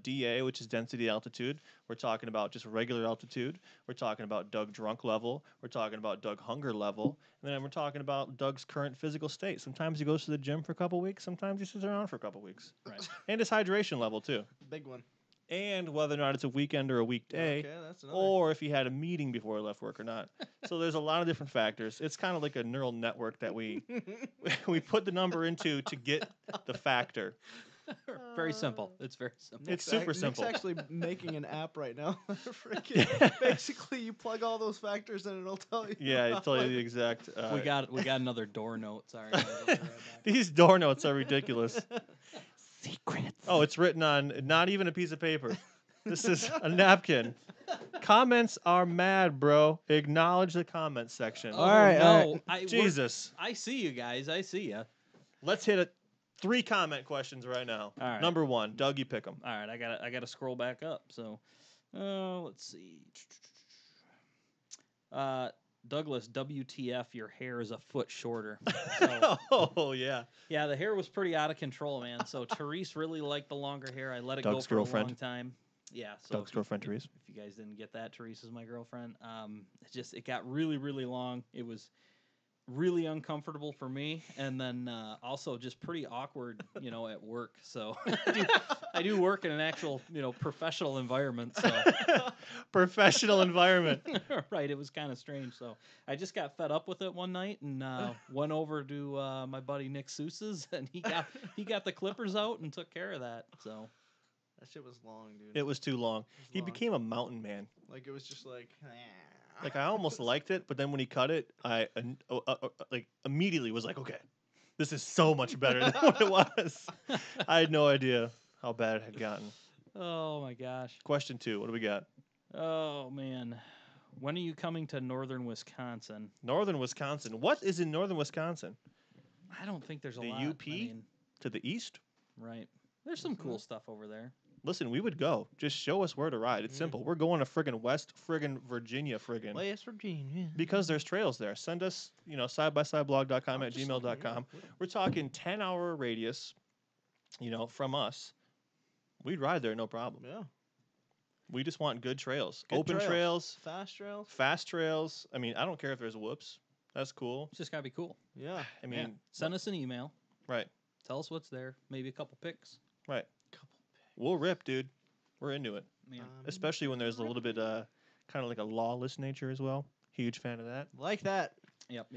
DA, which is density altitude. We're talking about just regular altitude. We're talking about Doug drunk level. We're talking about Doug hunger level. And then we're talking about Doug's current physical state. Sometimes he goes to the gym for a couple weeks. Sometimes he sits around for a couple weeks. Right. And his hydration level, too. Big one. And whether or not it's a weekend or a weekday. Okay, that's another. Or if he had a meeting before he left work or not. So there's a lot of different factors. It's kind of like a neural network that we put the number into to get the factor. Very simple. It's very simple. It's super simple. Nick's actually making an app right now. Freaking, basically, you plug all those factors and it'll tell you. Yeah, I tell you the exact. We got another door note. Sorry. guys, I'll be right back. These door notes are ridiculous. Secrets. Oh, it's written on not even a piece of paper. This is a napkin. Comments are mad, bro. Acknowledge the comment section. Oh, All right, no. Jesus. I see you guys. I see you. Let's hit it. 3 comment questions right now. All right. Number 1, Doug, you pick them. All right, I got to scroll back up. So, let's see. Douglas, WTF? Your hair is a foot shorter. So, Oh, yeah. yeah, the hair was pretty out of control, man. So Therese really liked the longer hair. I let it Doug's go for girlfriend. a long time. Yeah. So Doug's girlfriend, Therese. If you guys didn't get that, Therese is my girlfriend. It got really, really long. It was really uncomfortable for me, and then also just pretty awkward, at work. So I do work in an actual, professional environment. So Professional environment. right, it was kind of strange. So I just got fed up with it one night and went over to my buddy Nick Seuss's, and he got the clippers out and took care of that. So That shit was long, dude. It was too long. He long. became a mountain man. Like, it was just like... Like, I almost liked it, but then when he cut it, I like immediately was like, okay, this is so much better than what it was. I had no idea how bad it had gotten. oh my gosh. Question 2, what do we got? Oh man. When are you coming to northern Wisconsin? Northern Wisconsin. What is in northern Wisconsin? I don't think there's a The lot. UP? To the east? Right. There's some cool stuff over there. Listen, we would go. Just show us where to ride. It's simple. We're going to friggin' West friggin' Virginia friggin'. West Virginia. Because there's trails there. Send us, sidebysideblog.com at Just gmail.com. We're talking 10-hour radius, from us. We'd ride there, no problem. Yeah. We just want good trails. Good Open trails, Fast trails. fast trails. I mean, I don't care if there's whoops. That's cool. It's just gotta be cool. Yeah. I mean, Yeah. Send us an email. right, Tell us what's there. Maybe a couple pics. right. We'll rip, dude. We're into it. Yeah. Especially when there's a little bit, kind of like a lawless nature as well. Huge fan of that. Like that. Yep.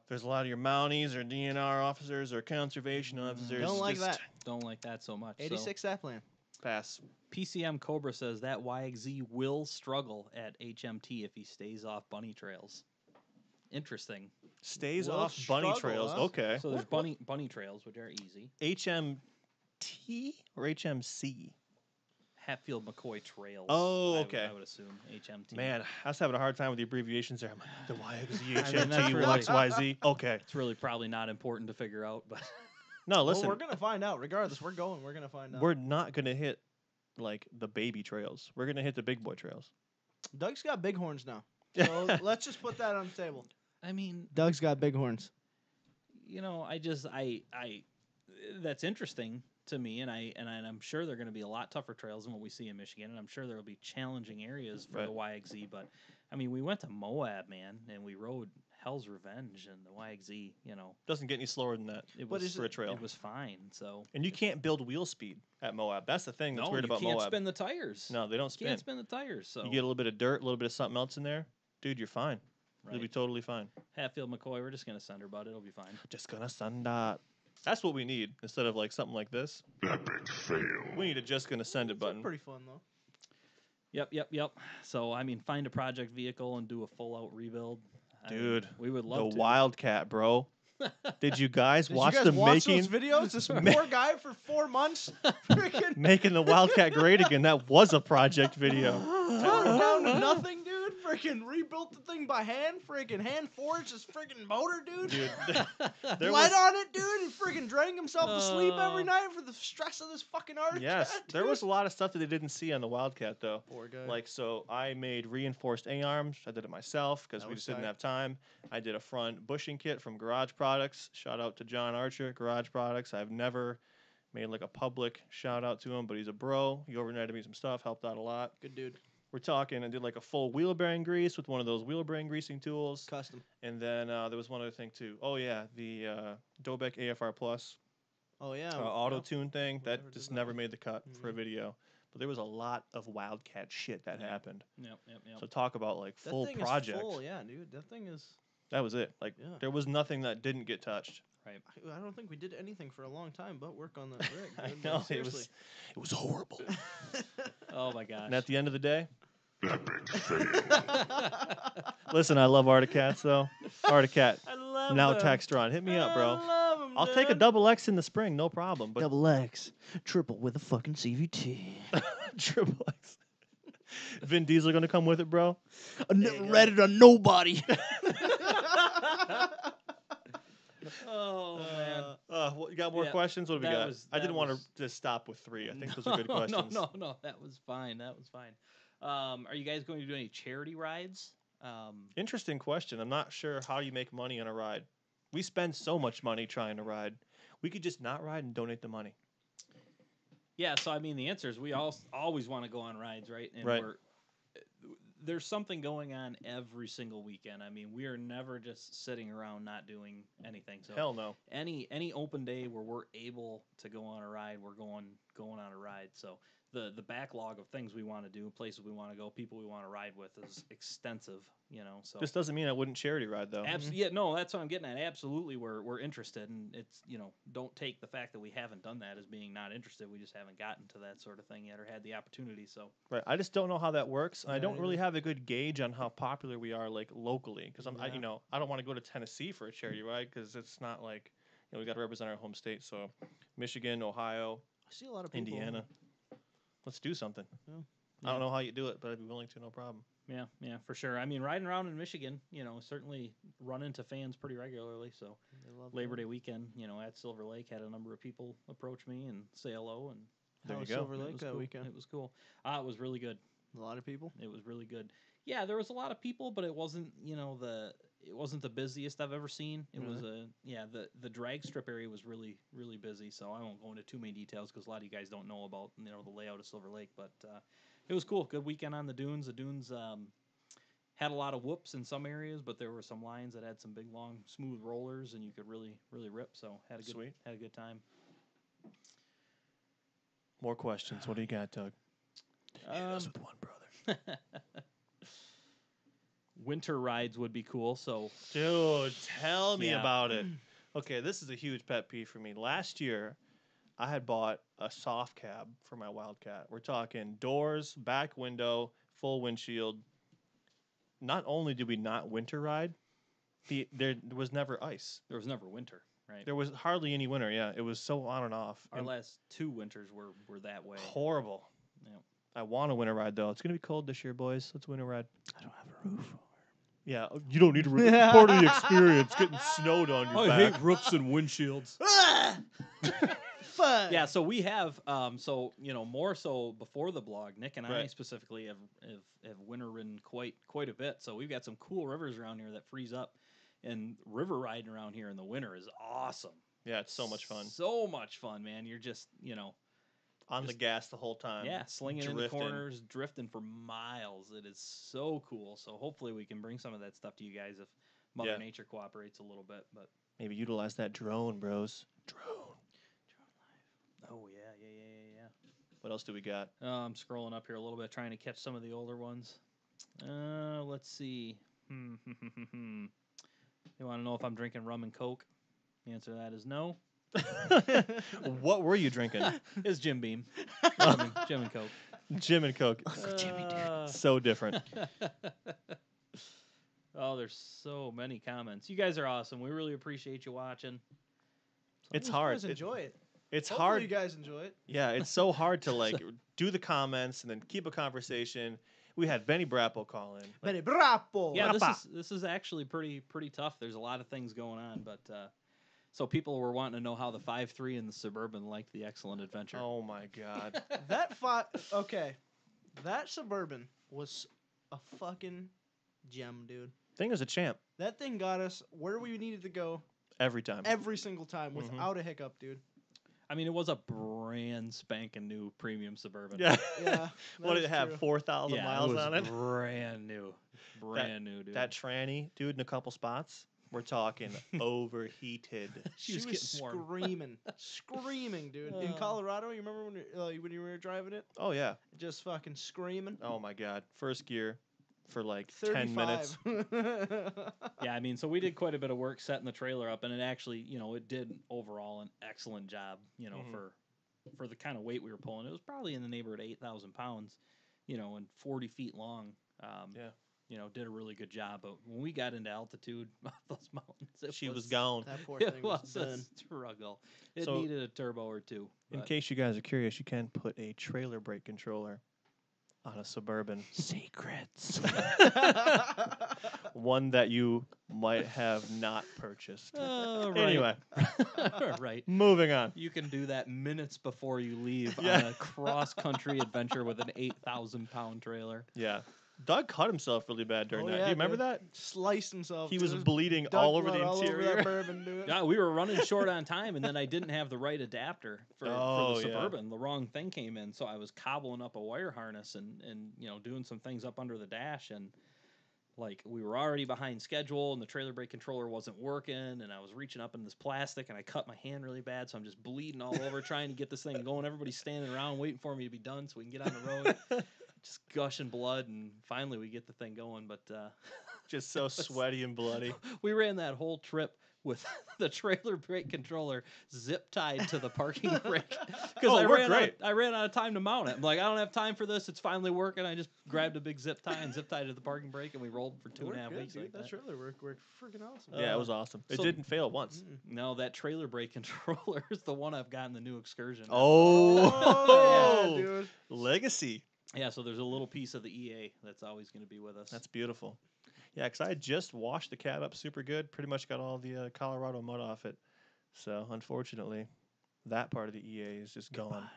There's a lot of your Mounties or DNR officers or conservation officers. Don't like just that. Don't like that so much. 86 that plan. Pass. So PCM Cobra says that YXZ will struggle at HMT if he stays off bunny trails. Interesting. Stays We'll off bunny struggle, trails. huh? Okay. So there's bunny trails, which are easy. HMT or HMC? Hatfield-Mccoy Trails. Oh, okay. I would assume HMT. Man, I was having a hard time with the abbreviations there. I'm like, the YXZ, I mean, that's HMT, really- XYZ. Okay. It's really probably not important to figure out, but No, Well, listen, we're gonna find out. Regardless, we're going. We're gonna find out. we're not going to hit like the baby trails. We're going to hit the big boy trails. Doug's got big horns now. So let's just put that on the table. I mean, Doug's got big horns. you know, I that's interesting to me, and I'm sure they're going to be a lot tougher trails than what we see in Michigan, and I'm sure there will be challenging areas for the YXZ. But I mean, we went to Moab, man, and we rode Hell's Revenge and the YXZ. You know, Doesn't get any slower than that it But was is for a trail. it was fine. So And you can't build wheel speed at Moab. That's the thing that's no, weird you about can't Moab. spin the tires. No, they don't You spin. can't spin the tires. So You get a little bit of dirt, a little bit of something else in there. Dude, you're fine. You'll be right. totally fine. Hatfield-Mccoy, we're just gonna send her, bud. It'll be fine. Just gonna send that. That's what we need instead of like something like this. Epic fail. We need a just gonna send it It's button. pretty fun though. Yep. So I mean, find a project vehicle and do a full out rebuild. I mean, Dude, we would The love to. Wildcat, bro. Did you guys Did watch you guys the watch making those videos? This poor guy for 4 months, freaking making the Wildcat great again? That was a project video. tore it down to nothing, dude. Freaking rebuilt the thing by hand. Freaking hand forged his freaking motor, dude. Dude, there Bled was on it, dude, and freaking drank himself to sleep every Oh. night for the stress of this fucking art. yes, there was a lot of stuff that they didn't see on the Wildcat though. Poor guy. Like, so I made reinforced A-arms. I did it myself because That we was just didn't tight. have time. I did a front bushing kit from Garage Products. Shout out to John Archer, Garage Products. I've never made like a public shout out to him, but he's a bro. He overnighted me some stuff, helped out a lot. Good dude. We're talking, I did like a full wheel bearing grease with one of those wheel bearing greasing tools. Custom. And then there was one other thing too. Oh, yeah, the Dobeck AFR Plus Oh yeah. auto tune thing. we never That did just that never one. made the cut for a Mhm. video. But there was a lot of Wildcat shit that Yeah. happened. Yep. So talk about like That full thing project. is full, yeah, dude. That thing is. That was it. Like Yeah. there was nothing that didn't get touched. I don't think we did anything for a long time, but work on that rig. I dude. know Like, seriously. it was horrible. Oh my gosh. And at the end of the day, Epic fail. listen, I love Articats though. Articat. I love Now them. text Ron. Hit me up, I bro. love 'em, I'll take a dude. double X in the spring, no problem. But Double X, triple with a fucking CVT. triple X. Vin Diesel gonna come with it, bro. I never read it on nobody. Oh man. You got more Yeah, questions? What do we that got? was- I that didn't want was- to just stop with 3. I think those are good questions. No. That was fine. Are you guys going to do any charity rides? Interesting question. I'm not sure how you make money on a ride. We spend so much money trying to ride. We could just not ride and donate the money. Yeah. So I mean, the answer is we all always want to go on rides, right? And Right. there's something going on every single weekend. I mean, we are never just sitting around not doing anything. So Hell no. any open day where we're able to go on a ride, we're going on a ride. So the backlog of things we want to do, places we want to go, people we want to ride with is extensive, you know. So This doesn't mean I wouldn't charity ride though. yeah, no, that's what I'm getting at. Absolutely, we're interested, and it's, you know, don't take the fact that we haven't done that as being not interested. We just haven't gotten to that sort of thing yet or had the opportunity. So Right. I just don't know how that works. And I Yeah, don't really neither. have a good gauge on how popular we are like locally because I don't want to go to Tennessee for a charity ride because it's not like, you know, we got to represent our home state. So Michigan, Ohio, I see a lot of people. Indiana. Let's do something. Yeah. I don't know how you do it, but I'd be willing to, no problem. yeah, for sure. I mean, riding around in Michigan, you know, certainly run into fans pretty regularly. So They love Labor that. Day weekend, you know, at Silver Lake, had a number of people approach me and say hello, and There How you was go. Silver it Lake was that cool. weekend. It was cool. It was really good. A lot of people. It was really good. Yeah, there was a lot of people, but it wasn't, you know, it wasn't the busiest I've ever seen. It was the drag strip area was really, really busy. So I won't go into too many details because a lot of you guys don't know about, you know, the layout of Silver Lake. But it was cool. Good weekend on the dunes. The dunes had a lot of whoops in some areas, but there were some lines that had some big, long, smooth rollers, and you could really, really rip. So had a good time. More questions. What do you got, Doug? Hit us with one, brother. Winter rides would be cool. So Dude, tell me Yeah. about it. Okay, this is a huge pet peeve for me. Last year, I had bought a soft cab for my Wildcat. We're talking doors, back window, full windshield. Not only did we not winter ride, there was never ice. There was never winter, right? There was hardly any winter. Yeah, it was so on and off. Our and last 2 winters were that way. horrible. Yep. I want a winter ride though. It's gonna be cold this year, boys. Let's winter ride. I don't have a roof. Yeah, you don't need to. It's part of the experience. Getting snowed on your back. roofs and windshields. Fuck. Yeah, so we have, more so before the blog, Nick and I Right. specifically have winter ridden quite a bit. So we've got some cool rivers around here that freeze up, and river riding around here in the winter is awesome. Yeah, it's so much fun. So much fun, man. You're just, On the gas the whole time. slinging in the drifting. corners, drifting for miles. It is so cool. So hopefully we can bring some of that stuff to you guys if Mother Yeah. Nature cooperates a little bit. But Maybe utilize that drone, bros. Drone. oh yeah. What else do we got? I'm scrolling up here a little bit, trying to catch some of the older ones. Let's see. You want to know if I'm drinking rum and Coke? The answer to that is no. What were you drinking? It's Jim Beam. Jim and Coke. Gin and Coke. So different. Oh, there's so many comments. You guys are awesome. We really appreciate you watching. It's You hard. guys enjoy it. It's Hopefully hard. you guys enjoy it. Yeah, it's so hard to do the comments and then keep a conversation. We had Benny Brappo call in. Benny Brappo. Yeah, Rappa. this is actually pretty tough. There's a lot of things going on, but so people were wanting to know how the 5.3 and the Suburban liked the excellent adventure. Oh my God. That Suburban was a fucking gem, dude. Thing is a champ That thing got us where we needed to go every time. every single time without a hiccup, dude. I mean, it was a brand spanking new premium Suburban. Yeah. Yeah. What did that's it have? true. 4,000 miles it was on it. brand new, dude. That tranny, dude, in a couple spots. We're talking overheated. she was was getting warm. screaming, dude. In Colorado, you remember when you were driving it, Oh yeah. just fucking screaming. Oh my God. First gear for like 35. 10 minutes. Yeah, I mean, so we did quite a bit of work setting the trailer up, and it actually, it did overall an excellent job, Mhm. for the kind of weight we were pulling. It was probably in the neighborhood of 8,000 pounds, and 40 feet long. Did a really good job. But when we got into altitude off those mountains, She was gone. That poor It thing was was a done. struggle. It So- needed a turbo or two. In but- case you guys are curious, you can put a trailer brake controller on a Suburban. Secrets. One that you might have not purchased. Right. Anyway, Right. moving on. You can do that minutes before you leave Yeah. on a cross-country adventure with an 8,000-pound trailer. Yeah. Doug cut himself really bad during Oh, that. yeah, Do you remember dude. that? Sliced himself. He dude. was bleeding Dug all over blood the all over interior. that bourbon, dude. Yeah, we were running short on time, and then I didn't have the right adapter for Oh, the yeah. Suburban. The wrong thing came in, so I was cobbling up a wire harness and doing some things up under the dash, and like we were already behind schedule, and the trailer brake controller wasn't working, and I was reaching up in this plastic, and I cut my hand really bad, so I'm just bleeding all over trying to get this thing going. Everybody's standing around waiting for me to be done so we can get on the road. Just gushing blood, and finally we get the thing going, but Just so sweaty and bloody. we ran that whole trip with the trailer brake controller zip tied to the parking brake because Oh, it worked great. I ran out of time to mount it. I'm like, I don't have time for this. It's finally working. I just grabbed a big zip tie and zip tied to the parking brake, and we rolled for It 2.5 worked good, weeks. dude. Like That that. trailer worked freaking awesome. Yeah, it was awesome. It so- didn't fail once. No, that trailer brake controller is the one I've got in the new Excursion. Oh, yeah, dude. Legacy. Yeah, so there's a little piece of the EA that's always going to be with us. That's beautiful. Yeah, because I just washed the cab up super good. Pretty much got all the Colorado mud off it. So, unfortunately, that part of the EA is just gone.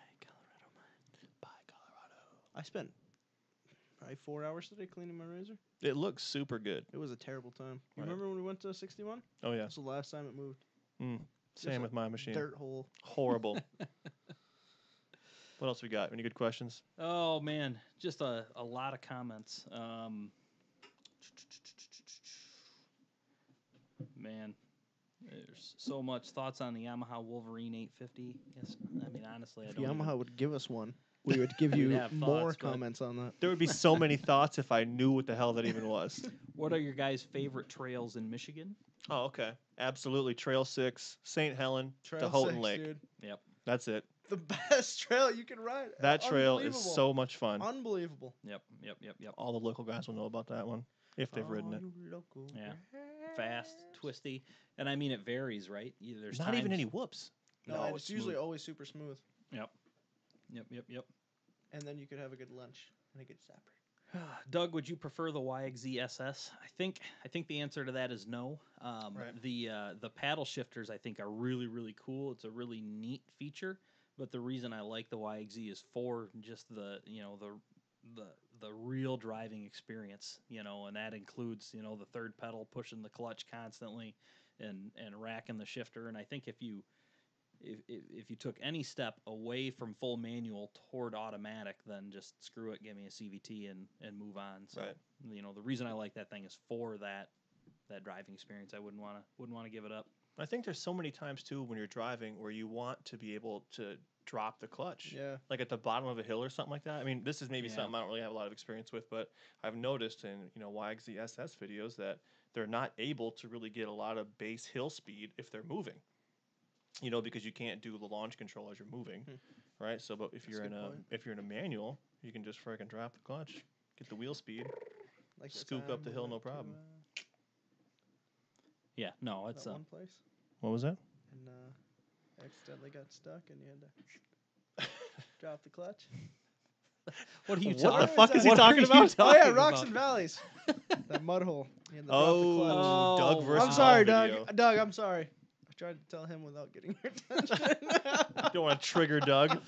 Bye, Colorado. I spent probably 4 hours today cleaning my razor. It looks super good. It was a terrible time. You Right. remember when we went to 61? Oh, yeah. That's the last time it moved. Same a with my machine. Dirt hole. Horrible. What else we got? Any good questions? Oh man, just a lot of comments. Man, there's so much thoughts on the Yamaha Wolverine 850. Yes, I mean honestly, I If don't. Yamaha even- would give us one, we would give We'd you have more thoughts, but- comments on that. There would be so many thoughts if I knew what the hell that even was. What are your guys' favorite trails in Michigan? Oh, okay. Absolutely. Trail 6, St. Helen to Trail Houghton 6, Lake. dude. Yep. That's it. the best trail you can ride. That trail is Unbelievable. so much fun. Unbelievable. Yep. All the local guys will know about that one if they've ridden it. You local Yeah. grass. Fast, twisty, and I mean it varies, right? There's Not even times- any whoops. No, No, it's usually smooth. always super smooth. Yep. And then you could have a good lunch and a good supper. Doug, would you prefer the YXZ SS? I think the answer to that is no. Right. The paddle shifters I think are really cool. It's a really neat feature, but the reason I like the YXZ is for just the real driving experience, and that includes the third pedal, pushing the clutch constantly, and racking the shifter. And I think if you took any step away from full manual toward automatic, then just screw it, give me a CVT and move on. So, Right. The reason I like that thing is for that driving experience. I wouldn't want to give it up. I think there's so many times too when you're driving where you want to be able to drop the clutch. Yeah. Like at the bottom of a hill or something like that. I mean, this is maybe Yeah. something I don't really have a lot of experience with, but I've noticed in YXZ videos that they're not able to really get a lot of base hill speed if they're moving. Because you can't do the launch control as you're moving, right? So, but if That's you're a in good a point. manual, you can just freaking drop the clutch, get the wheel speed. Like that Scoop time up the we hill, went no to, problem. Yeah, no, it's that one place What was that? and accidentally got stuck and you had to drop the clutch. what are you What talking? the fuck is he what are talking you about? Oh yeah, talking rocks about? and valleys. That mud hole. You had to drop the clutch. Oh, Doug versus I'm sorry, Ball Doug. video. Doug, I'm sorry. I tried to tell him without getting your attention. Don't want to trigger Doug.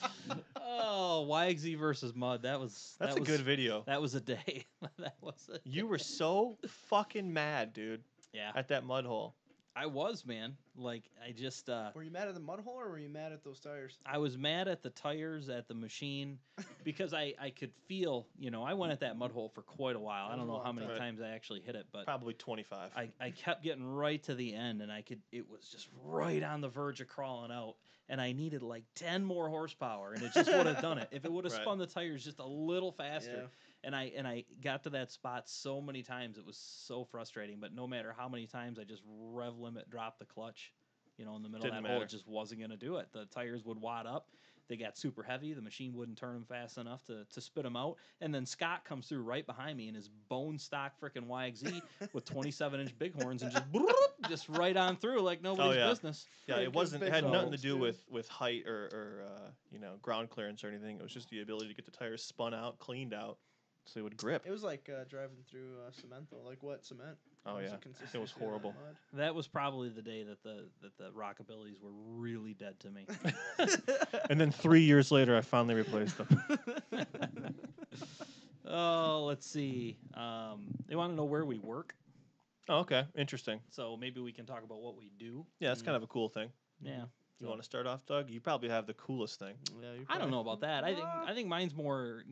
Oh, YXZ versus Mud. That's that a was, good video. That was a day. That was a You were so fucking mad, dude, yeah. at that mud hole. I was, man. Like I just Were you mad at the mud hole or were you mad at those tires? I was mad at the tires, at the machine, because I could feel, I went at that mud hole for quite a while. That I was don't a know long how many time. times I actually hit it, but Probably 25. I kept getting right to the end, and it was just right on the verge of crawling out, and I needed like 10 more horsepower, and it just would have done it. If it would have Right. spun the tires just a little faster. Yeah. And I got to that spot so many times, it was so frustrating. But no matter how many times I just rev limit dropped the clutch, in the middle Didn't of that hole, matter. it just wasn't going to do it. The tires would wad up. They got super heavy. The machine wouldn't turn them fast enough to spit them out. And then Scott comes through right behind me in his bone stock freaking YXZ with 27-inch bighorns and just right on through like nobody's yeah. business. Yeah, Pretty it good wasn't. It big had nothing to bolts, do dude. with height or ground clearance or anything. It was just the ability to get the tires spun out, cleaned out, so they would grip. It was like driving through cement though, like wet cement. Oh What was yeah, the it was consistency of that horrible. mud? That was probably the day that the Rockabillys were really dead to me. And then 3 years later, I finally replaced them. Oh, let's see. They want to know where we work, Oh, okay, interesting. so maybe we can talk about what we do. Yeah, that's kind of a cool thing. Yeah. You want to start off, Doug? You probably have the coolest thing. Yeah, you I don't probably- know about that. I think mine's more,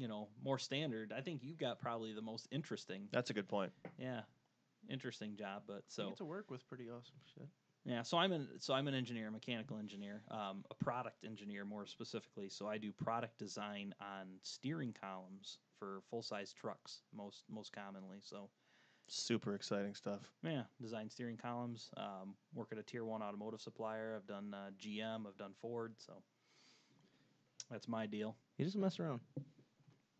more standard. I think you've got probably the most interesting. That's a good point. Yeah. Interesting job, but You so get to work with pretty awesome shit. yeah, so I'm an engineer, mechanical engineer, a product engineer more specifically. So I do product design on steering columns for full-size trucks most commonly. So Super exciting stuff. yeah, design steering columns. Work at a tier 1 automotive supplier. I've done GM. I've done Ford. So that's my deal. He doesn't mess around.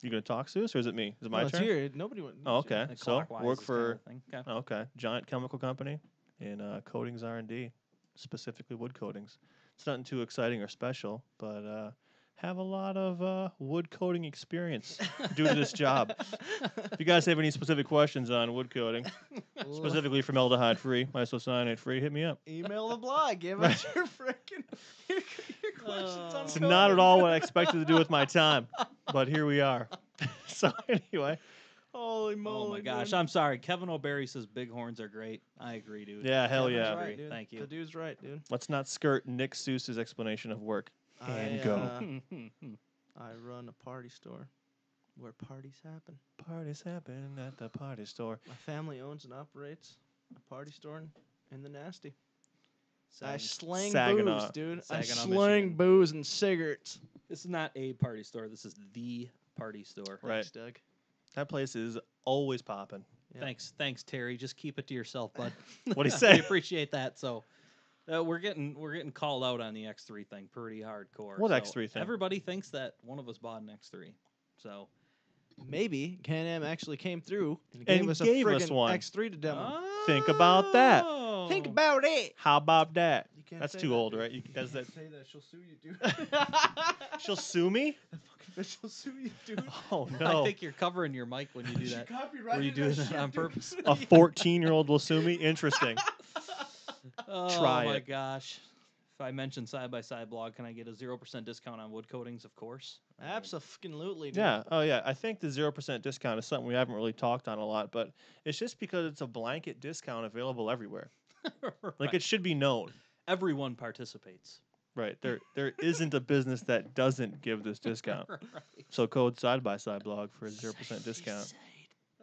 You gonna talk, Seuss, or is it me? Is it my No, it's turn? here. Nobody went. Oh, okay. Like So clockwise work is for kinda thing. Okay. okay, giant chemical company in coatings R&D, specifically wood coatings. It's nothing too exciting or special, but have a lot of wood coating experience due to this job. If you guys have any specific questions on wood coating, specifically formaldehyde free, isocyanate free, hit me up. Email the blog. Give us your freaking your questions on It's coding. not at all what I expected to do with my time, but here we are. So anyway, Holy moly! Oh my gosh, dude. I'm sorry. Kevin O'Berry says bighorns are great. I agree, dude. yeah, hell Kevin's yeah. right, dude. Thank you. The dude's right, dude. Let's not skirt Nick Seuss's explanation of work. And go. I run a party store where parties happen. Parties happen at the party store. My family owns and operates a party store in the nasty. I slang Saginaw. booze, dude. I Saginaw, slang Michigan. booze and cigarettes. This is not a party store. This is the party store. Right. Thanks, Doug. That place is always popping. Yeah. Thanks, Terry. Just keep it to yourself, bud. What'd he We say? appreciate that. So, We're getting called out on the X3 thing pretty hardcore. What So X3 thing? Everybody thinks that one of us bought an X3. So Maybe Can-am actually came through and And gave us a gave us friggin' one. X3 to demo. Think about that. Think about it. How about that? You can't That's say too that, old, dude. right? You guys that say that. She'll sue you, dude. she'll sue me? That fucking bitch will sue you, dude. Oh I no. think you're covering your mic when you do She that. copyrighted Were you that doing that shit, on dude. purpose? A 14-year-old will sue me? Interesting. Oh Try my it. gosh. If I mention side-by-side blog, can I get a 0% discount on wood coatings? Of course. I mean, Absolutely, dude. Yeah. Oh, yeah. I think the 0% discount is something we haven't really talked on a lot, but it's just because it's a blanket discount available everywhere. Like right. it should be known. Everyone participates. Right. There isn't a business that doesn't give this discount. Right. So code side-by-side blog for a 0% discount.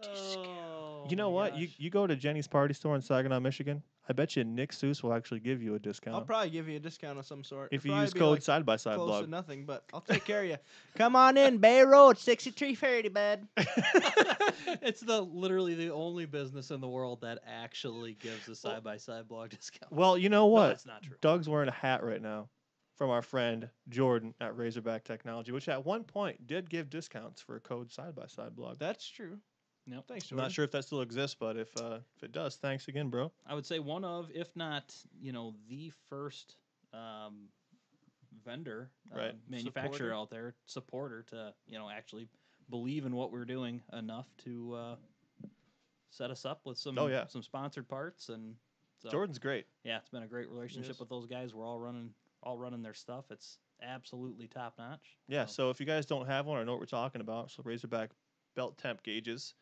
Oh, You know my what? gosh. You go to Jenny's Party Store in Saginaw, Michigan. I bet you Nick Seuss will actually give you a I'll discount probably give you a discount of some sort. if It'll you use probably be, code like, side-by-side close blog. to nothing, but I'll take care of you. Come on in, Bay Road, 6330, bud. It's literally the only business in the world that actually gives a side-by-side blog discount. Well, you know No, what? it's not true. Doug's wearing a hat right now from our friend Jordan at Razorback Technology, which at one point did give discounts for a code side-by-side blog. That's true. Yep. Thanks, I'm Jordan. not sure if that still exists, but if it does, thanks again, bro. I would say one of, if not, the first vendor, Right. manufacturer Supporter. out there, supporter to, actually believe in what we're doing enough to set us up with some Oh, yeah. some sponsored parts. And so, Jordan's great. yeah, it's been a great relationship Yes. with those guys. We're all running their stuff. It's absolutely top notch. Yeah, so if you guys don't have one or know what we're talking about, so Razorback belt temp gauges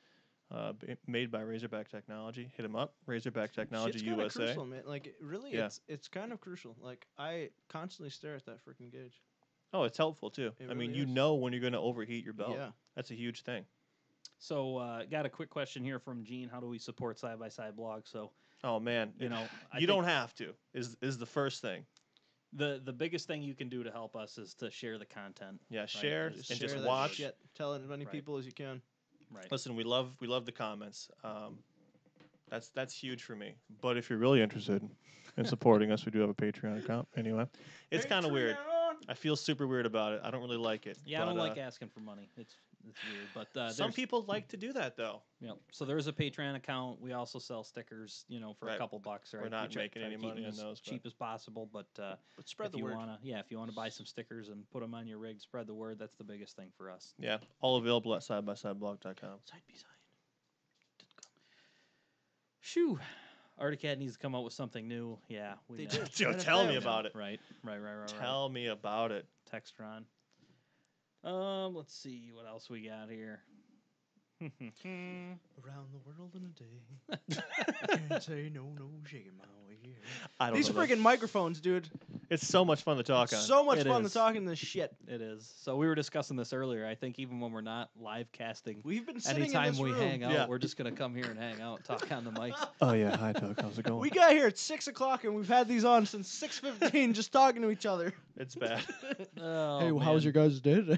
made by Razorback Technology. Hit them up, Razorback Technology Shit's kinda USA. crucial, man. Like, really, Yeah. it's kind of crucial. Like, I constantly stare at that freaking gauge. Oh, it's helpful too. It I mean, really you is. know when you're going to overheat your belt. Yeah. That's a huge thing. So, got a quick question here from Gene. How do we support Side by Side Blog? So, Oh man, I you think don't have to. Is the first thing. the biggest thing you can do to help us is to share the content. Yeah, share Just and Share just that watch. shit. Tell as many Right. people as you can. Right. Listen, we love the comments. That's huge for me. But if you're really interested in supporting us, we do have a Patreon account. Anyway, it's kind of weird. I feel super weird about it. I don't really like it. Yeah, I don't but, like asking for money. It's weird, but some there's- people like to do that though. Yep. So there's a Patreon account. We also sell stickers, for Right. a couple bucks. Right? We're not We making try to any keep money them on as those, but- cheap as possible. But But spread if the you word. if you wanna buy some stickers and put them on your rig, spread the word. That's the biggest thing for us. Yeah, all available at sidebysideblog.com. Side by side. Shoo. Articat needs to come up with something new. Yeah, we They know. do. Joe, Right tell up me there. about it. Right. Tell me about it. Textron. Let's see what else we got here. Around the world in a day. I can't say no, shaking my way here. I don't These know. freaking microphones, dude. It's so much fun to talk on. So much It fun is. to talk in this shit. It is. So we were discussing this earlier. I think even when we're not live casting, We've been sitting anytime in this we room. hang out, Yeah. we're just gonna come here and hang out, talk on the mics. Oh yeah, hi Doug. How's it going? We got here at 6 o'clock and we've had these on since 6:15, just talking to each other. It's bad. Oh, how was your guys' day today?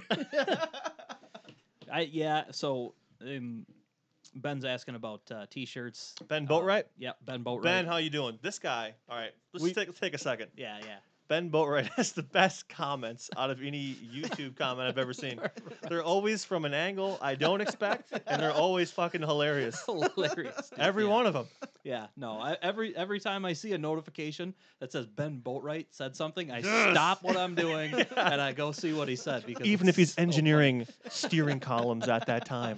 So Ben's asking about t-shirts. Ben Boatwright. Yeah, Ben Boatwright. Ben, how you doing? This guy. All right, let's take a second. Yeah. Ben Boatwright has the best comments out of any YouTube comment I've ever seen. They're always from an angle I don't expect, and they're always fucking hilarious. Hilarious. dude. Every Yeah. one of them. Yeah, no. Every time I see a notification that says Ben Boatwright said something, I Yes! stop what I'm doing and I go see what he said because Even it's if he's so funny. engineering steering columns at that time.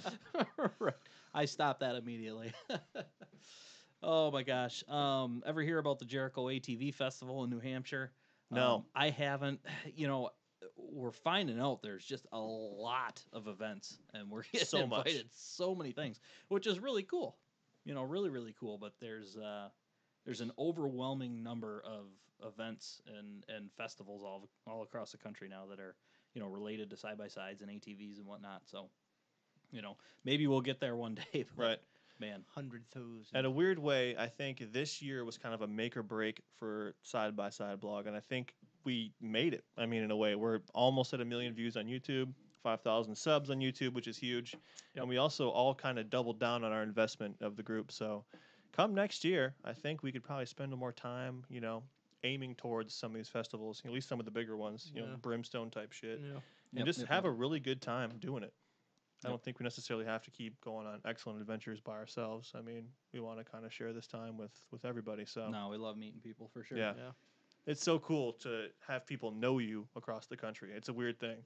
Right. I stop that immediately. Oh my gosh. Ever hear about the Jericho ATV Festival in New Hampshire? No. I haven't. We're finding out there's just a lot of events, and we're getting So much. invited so many things, which is really cool. Really, really cool. But there's an overwhelming number of events and festivals all across the country now that are related to side by sides and ATVs and whatnot. So, maybe we'll get there one day. But Right. man. 100,000. In a weird way, I think this year was kind of a make or break for Side by Side Blog, and I think we made it. I mean, in a way, we're almost at 1 million views on YouTube, 5,000 subs on YouTube, which is huge, and we also all kind of doubled down on our investment of the group. So, come next year, I think we could probably spend more time, aiming towards some of these festivals, at least some of the bigger ones, you know, brimstone type shit, Yeah. and just have a really good time doing it. I don't think we necessarily have to keep going on excellent adventures by ourselves. I mean, we want to kind of share this time with everybody. So No, we love meeting people for sure. yeah. It's so cool to have people know you across the country. It's a weird thing.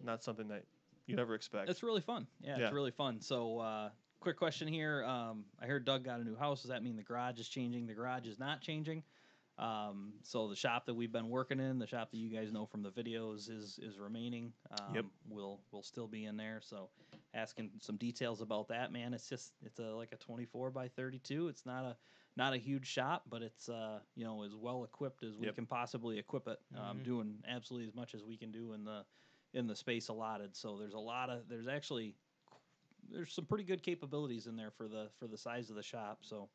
Not something that you'd ever expect. It's really fun. Yeah, it's really fun. So, quick question here. I heard Doug got a new house. Does that mean the garage is changing? The garage is not changing. So the shop that we've been working in, the shop that you guys know from the videos, is remaining. We'll still be in there. So, asking some details about that, man. It's like a 24 by 32. It's not a huge shop, but it's you know, as well equipped as we can possibly equip it. Doing absolutely as much as we can do in the space allotted. So there's some pretty good capabilities in there for the size of the shop. So,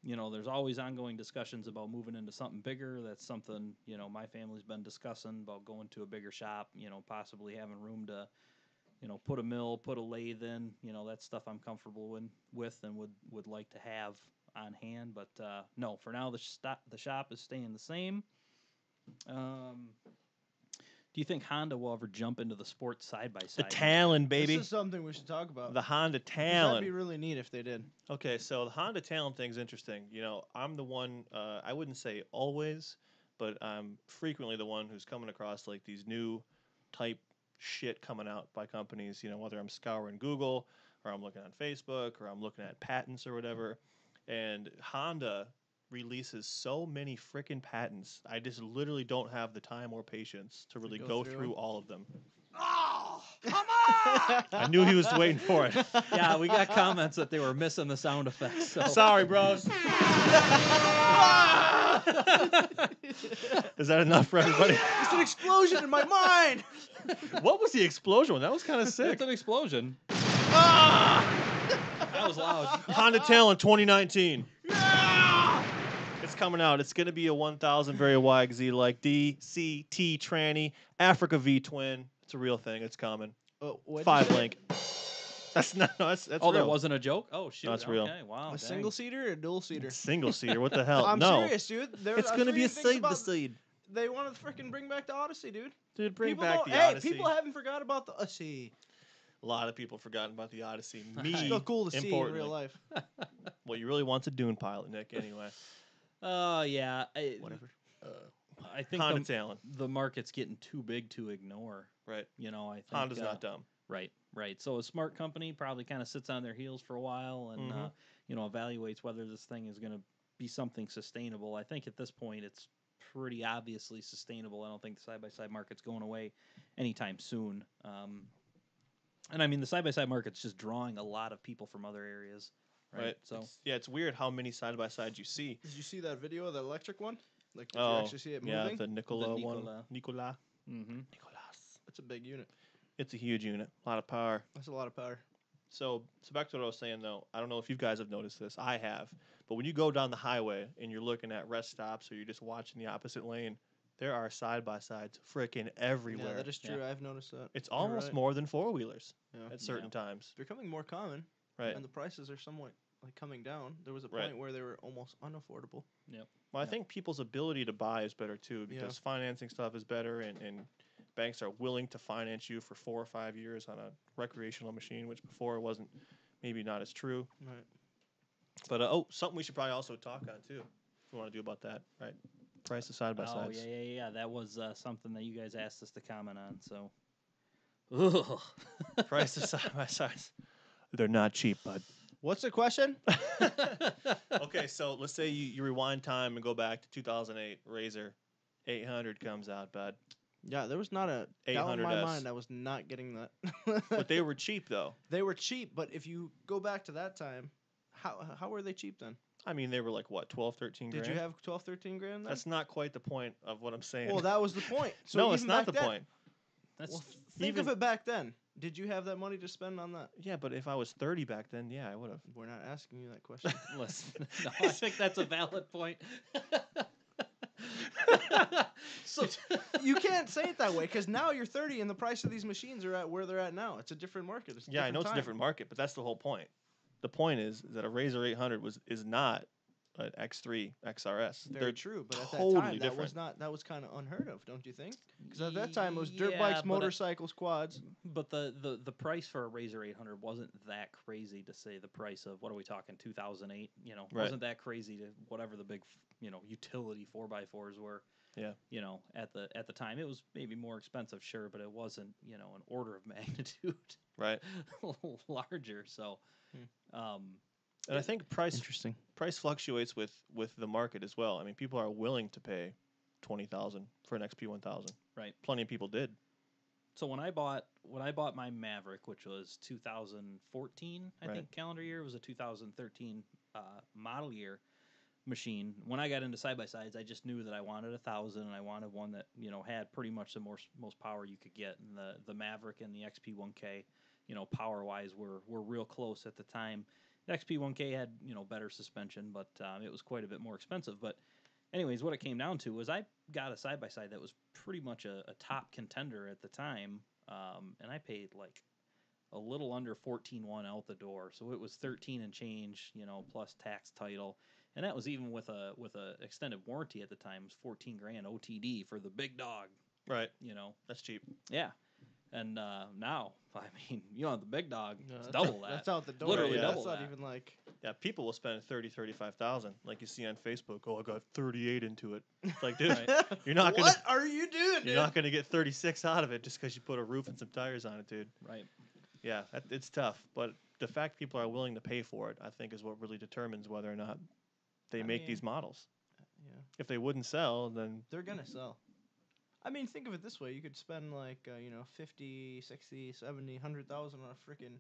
you know, there's always ongoing discussions about moving into something bigger. That's something, you know, my family's been discussing about going to a bigger shop, you know, possibly having room to, you know, put a mill, put a lathe in, you know, that's stuff I'm comfortable with and would like to have on hand. But, no, for now, the shop is staying the same. Do you think Honda will ever jump into the sports side-by-side? The Talon, baby. This is something we should talk about. The Honda 'Cause Talon. that'd be really neat if they did. Okay, so the Honda Talon thing's interesting. You know, I'm the one, I wouldn't say always, but I'm frequently the one who's coming across like these new type shit coming out by companies, you know, whether I'm scouring Google or I'm looking on Facebook or I'm looking at patents or whatever. And Honda releases so many freaking patents. I just literally don't have the time or patience to really go through all of them. Oh, come on! I knew he was waiting for it. Yeah, we got comments that they were missing the sound effects. So. Sorry, bros. Is that enough for everybody? It's an explosion in my mind. What was the explosion one? That was kind of sick. It's an explosion. Ah! That was loud. Honda Talon 2019. It's coming out. It's going to be a 1000 very YXZ like DCT tranny Africa V twin. It's a real thing. It's coming. 5-link. That's not. No, that's Oh, real. that wasn't a joke. Oh shoot. No, that's real. Okay, wow. A single seater or a dual seater? Single seater. What the hell? I'm no. serious, dude. It's going to be a side by side. They want to freaking bring back the Odyssey, dude. Dude, bring People back don't- the hey, Odyssey. people haven't forgot about the Odyssey. A lot of people forgotten about the Odyssey. Me, It's still cool to see in importantly. real life. Well, you really want a Dune pilot, Nick. Anyway, Yeah. whatever. I think Honda Talon. the market's getting too big to ignore. Right. You know, I think Honda's not dumb. Right. So a smart company probably kind of sits on their heels for a while and you know, evaluates whether this thing is going to be something sustainable. I think at this point it's pretty obviously sustainable. I don't think the side-by-side market's going away anytime soon. And I mean, the side-by-side market's just drawing a lot of people from other areas. Right. So It's weird how many side-by-sides you see. Did you see that video of the electric one? Like, did you Oh, actually see it yeah, moving? the Nikola The one. Nikola. Nikola. Mm-hmm. It's a big unit. It's a huge unit. A lot of power. That's a lot of power. So back to what I was saying, though. I don't know if you guys have noticed this. I have. But when you go down the highway and you're looking at rest stops or you're just watching the opposite lane, there are side-by-sides freaking everywhere. Yeah, that is true. I've noticed that. It's You're almost right. more than four-wheelers Yeah. at certain times. They're becoming more common, Right. and the prices are somewhat like coming down. There was a Right. point where they were almost unaffordable. Well, I think people's ability to buy is better, too, because financing stuff is better and banks are willing to finance you for 4 or 5 years on a recreational machine, which before wasn't maybe not as true. Right. But, something we should probably also talk on, too, if we want to do about that, right? Price of Oh, side-by-sides. yeah. That was something that you guys asked us to comment on. So, ugh. Price of side-by-sides. They're not cheap, bud. What's the question? Okay, so let's say you rewind time and go back to 2008. Razor 800 comes out, bud. Yeah, there was not a doubt in my 800S. mind I was not getting that. But they were cheap, though. They were cheap, but if you go back to that time, how were they cheap then? I mean, they were like, what, 12, 13 grand? Did you have 12, 13 grand then? That's not quite the point of what I'm saying. Well, that was the point. So no, it's even not back the then- point. That's Well, think of it back then. Did you have that money to spend on that? Yeah, but if I was 30 back then, yeah, I would have. We're not asking you that question. listen. No, I think that's a valid point. So You can't say it that way because now you're 30 and the price of these machines are at where they're at now. It's a different market. It's a Yeah, I know it's a time. different market, but that's the whole point. The point is that a Razor 800 is not an X3 XRS. Very They're true, but at that totally time, different. that was kind of unheard of, don't you think? Because at that time, it was dirt Yeah, bikes, but motorcycles, quads. But the price for a Razor 800 wasn't that crazy to say the price of, what are we talking, 2008? You know, Right. wasn't that crazy to whatever the big, utility 4x4s were. Yeah. You know, at the time, it was maybe more expensive, sure, but it wasn't, an order of magnitude Right. larger. So, And I think price Interesting. fluctuates with the market as well. I mean, people are willing to pay $20,000 for an XP 1000. Right. Plenty of people did. So when I bought my Maverick, which was 2014, I Right. think calendar year, it was a 2013 model year machine. When I got into side by sides, I just knew that I wanted 1,000, and I wanted one that had pretty much the most power you could get. And the Maverick and the XP 1K, power wise, were real close at the time. The XP 1K had better suspension, but it was quite a bit more expensive. But anyways, what it came down to was I got a side by side that was pretty much a top contender at the time, and I paid like a little under 14.1 out the door. So it was 13 and change, plus tax, title, and that was even with a extended warranty at the time. It was 14 grand OTD for the big dog. Right. That's cheap. Yeah. And now, I mean, the big dog, No, it's that's- double that. That's out the door. Literally yeah, double That's not that. even like. Yeah, people will spend 30, 35,000, like you see on Facebook. Oh, I got 38 into it. It's like, dude, you're not gonna. What are you doing, You're not gonna get 36 out of it just because you put a roof and some tires on it, dude. Right. Yeah, it's tough, but the fact people are willing to pay for it, I think, is what really determines whether or not they make these models. Yeah. If they wouldn't sell, then They're gonna sell. I mean, think of it this way: you could spend like 50, 60, 70, 100,000 on a freaking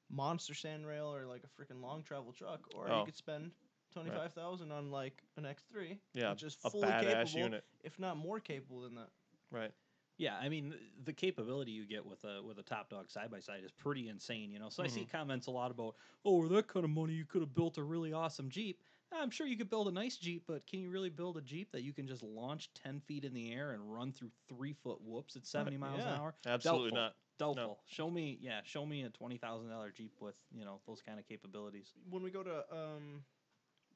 monster sand rail or like a freaking long travel truck, or you could spend 25,000 on like an X3, yeah, which is a fully badass capable, unit. if not more capable than that. Right. Yeah, I mean, the capability you get with a top dog side by side is pretty insane, So I see comments a lot about, oh, with that kind of money, you could have built a really awesome Jeep. I'm sure you could build a nice Jeep, but can you really build a Jeep that you can just launch 10 feet in the air and run through 3-foot whoops at 70 miles an hour? Absolutely Doubtful. not. Doubtful. No. Show me a $20,000 Jeep with those kind of capabilities. When we go to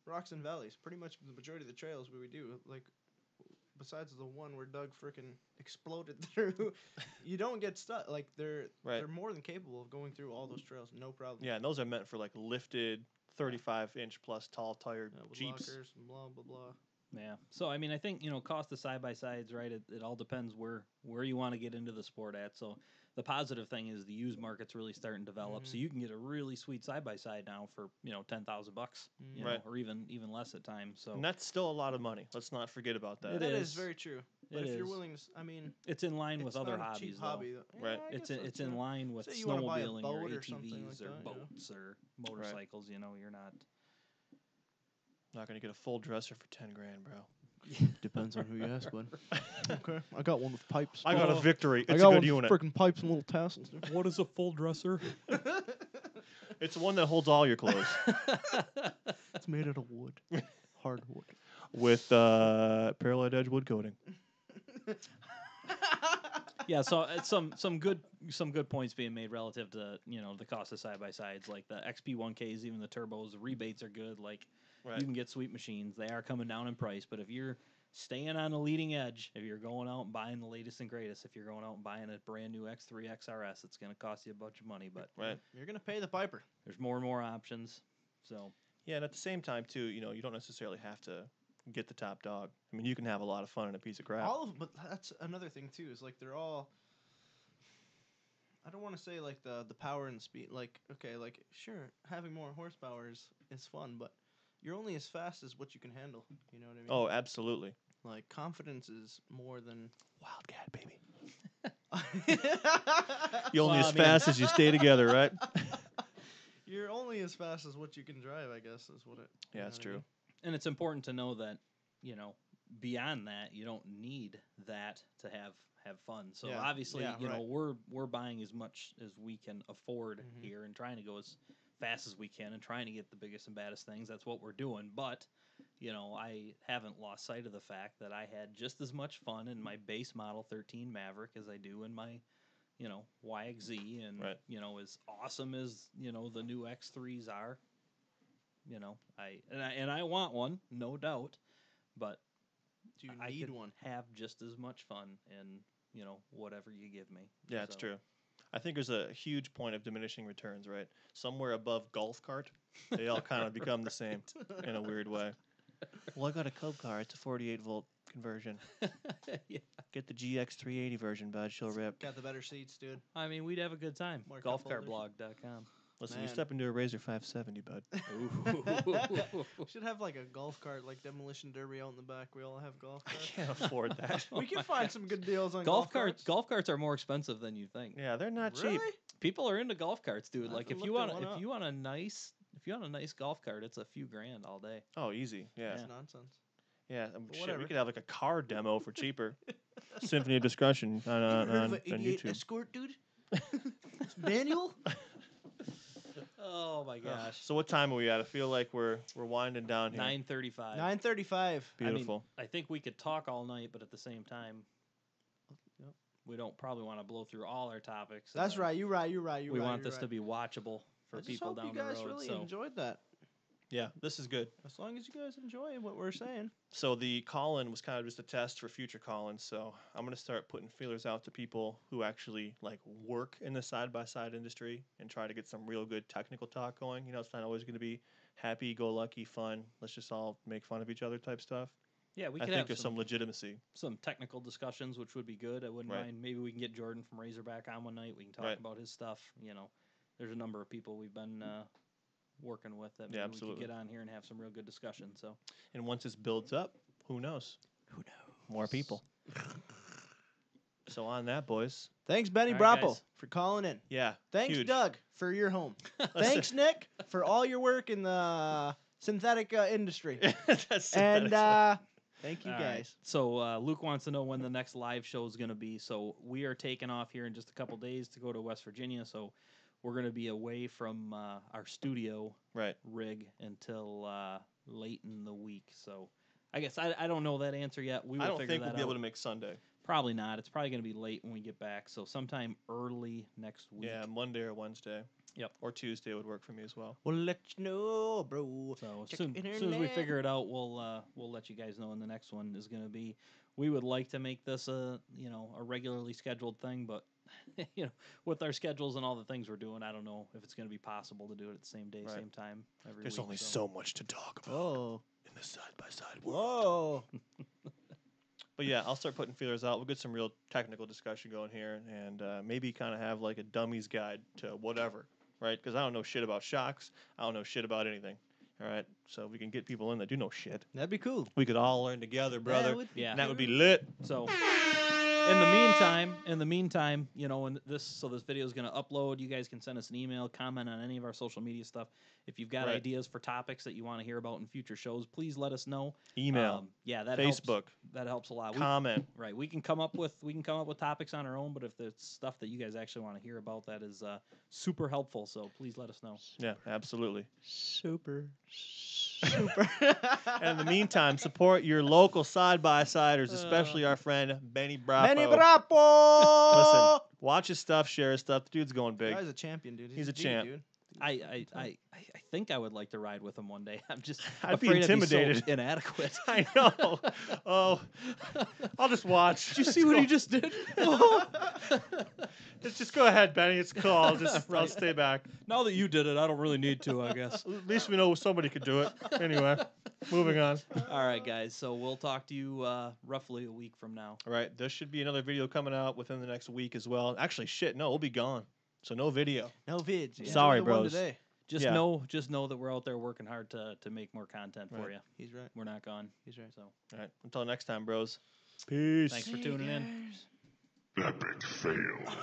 Rocks and Valleys, pretty much the majority of the trails we do, like besides the one where Doug frickin' exploded through, you don't get stuck. Like they're more than capable of going through all those trails, no problem. Yeah, and those are meant for like lifted 35-inch plus tall tired with Jeeps. lockers and blah blah blah. Yeah. So I mean, I think cost of side by sides, right? It all depends where you want to get into the sport at. So the positive thing is the used market's really starting to develop. So you can get a really sweet side by side now for $10,000, Right. or even less at times. So And that's still a lot of money. Let's not forget about that. It That is. is very true. But It if you're is. willing to, I mean, it's in line with it's other not a hobbies, cheap though. hobby. Yeah, Right. I guess It's that's in true. line with Say you wanna buy a snowmobiling or boat or something ATVs like or that, boats or motorcycles. You're not. Not gonna get a full dresser for 10 grand, bro. Depends on who you ask, bud. Okay, I got one with pipes. I got a victory. I It's got a one good with unit. freaking pipes and little tassels. What is a full dresser? It's one that holds all your clothes It's made out of wood, hardwood. with parallel edge wood coating. Yeah, so some good points being made relative to the cost of side by sides, like the XP1Ks, even the turbos. The rebates are good. Like you can get sweet machines. They are coming down in price, but if you're staying on the leading edge, if you're going out and buying the latest and greatest, if you're going out and buying a brand new X3 XRS, it's going to cost you a bunch of money. But You're gonna pay the piper. there's more and more options. So Yeah, and at the same time too, you don't necessarily have to get the top dog. I mean, you can have a lot of fun in a piece of crap. All of, but that's another thing too. Is like they're all. I don't want to say like the power and speed. Like okay, like sure, having more horsepower is fun, but you're only as fast as what you can handle. You know what I mean? Oh, absolutely. Like confidence is more than Wildcat, baby. you're You're only Well, as I mean- fast as you stay together, right? only as fast as what you can drive. I guess is what it. Yeah, that's true. and it's important to know that beyond that, you don't need that to have fun. So Yeah, obviously, yeah, right. we're buying as much as we can afford Mhm. here and trying to go as fast as we can and trying to get the biggest and baddest things. That's what we're doing. But I haven't lost sight of the fact that I had just as much fun in my base model 13 Maverick as I do in my YXZ, and Right. as awesome as the new X3s are. you know, I want one, no doubt, but Do you I need could one? have just as much fun in, you know, whatever you give me. Yeah, it's So, true. I think there's a huge point of diminishing returns, right? Somewhere above golf cart, they all kind of become the same in a weird way. Well, I got a Cub car. It's a 48-volt conversion. yeah. Get the GX 380 version, bud. She'll rip. Got the better seats, dude. I mean, we'd have a good time. More cup holders. Golfcartblog.com. Listen, Man. you step into a Razor 570, bud. We should have like a golf cart, like Demolition Derby out in the back. We all have golf I carts. can't afford that. We can find some good deals on Golf carts. carts. Golf carts are more expensive than you think. Yeah, they're not Really? cheap. People are into golf carts, dude. I Like haven't if you looked want at one up. if you want a nice golf cart, it's a few grand all day. Oh, easy. Yeah. That's nonsense. Yeah. But Shit, whatever. we could have like a car demo for cheaper. Symphony of Discretion on, Heard of on an 88 YouTube. Escort, dude? It's manual? Oh my gosh. So what time are we at? I feel like we're winding down here. 9:35. 9:35. Beautiful. I think we could talk all night, but at the same time, Yep. we don't probably want to blow through all our topics. and That's then right. You're right. We want this to be watchable for I just people hope down you guys the road. really so enjoyed that. Yeah, this is good. As long as you guys enjoy what we're saying. So the call-in was kind of just a test for future call-ins. So I'm gonna start putting feelers out to people who actually like work in the side-by-side industry and try to get some real good technical talk going. You know, it's not always gonna be happy-go-lucky fun. Let's just all make fun of each other type stuff. yeah, we I could think have there's some legitimacy. some technical discussions, which would be good. I wouldn't Right. mind. Maybe we can get Jordan from Razorback on one night. We can talk Right. about his stuff. You know, there's a number of people we've been working with that Yeah, maybe we absolutely. could get on here and have some real good discussion. So And once this builds up, who knows? who knows? More people. So on that, boys. Thanks, Benny All right, Brappo, guys. for calling in. Yeah. Thanks, huge. Doug, for your home. Listen. Thanks, Nick, for all your work in the synthetic industry. That's And thank you All right. guys. So Luke wants to know when the next live show is going to be. So we are taking off here in just a couple days to go to West Virginia. So we're going to be away from our studio right. rig until late in the week. So I guess I don't know that answer yet. We will I don't figure think that we'll be able out. to make Sunday. Probably not. It's probably going to be late when we get back. So sometime early next week. Yeah, Monday or Wednesday. Yep. Or Tuesday would work for me as well. We'll let you know, bro. So as Check soon, the as soon as we internet. figure it out, we'll let you guys know when the next one is going to be. We would like to make this a regularly scheduled thing, but with our schedules and all the things we're doing, I don't know if it's going to be possible to do it at the same day, Right. same time every There's week. only so much to talk about Oh. in the side-by-side world. Whoa. But yeah, I'll start putting feelers out. We'll get some real technical discussion going here, and maybe kind of have like a dummies guide to whatever, right? Because I don't know shit about shocks. I don't know shit about anything. All right, so we can get people in that do know shit. That'd be cool. We could all learn together, brother. would be Yeah. And that would be lit. So in the meantime, when this video is going to upload, you guys can send us an email, comment on any of our social media stuff. If you've got Right. ideas for topics that you want to hear about in future shows, please let us know. Email, Yeah, that Facebook, helps. That helps a lot. comment. Right, we can come up with topics on our own, but if there's stuff that you guys actually want to hear about, that is super helpful. So please let us know. Yeah, absolutely. Super. And in the meantime, support your local side-by-siders, especially our friend Benny Brappo. Benny Brappo! Listen, watch his stuff, share his stuff. The dude's going big. Guy's a champion, dude. He's a G, champ. dude. I think I would like to ride with him one day. I'm just I'd be afraid I'd intimidated. be so inadequate. I know. Oh, I'll just watch. Did you see what he just did? Just go ahead, Benny. It's cool. I'll Right. stay back. Now that you did it, I don't really need to, I guess. At least we know somebody could do it. Anyway, moving on. All right, guys. So we'll talk to you roughly a week from now. All right, there should be another video coming out within the next week as well. Actually, shit, no, we'll be gone. So no video. No vids. Yeah. Sorry, The one bros. today. Just Yeah. know that we're out there working hard to make more content for Right. you. He's right. We're not gone. He's right. So All right, until next time, bros. Peace. thanks for tuning in. Epic fail.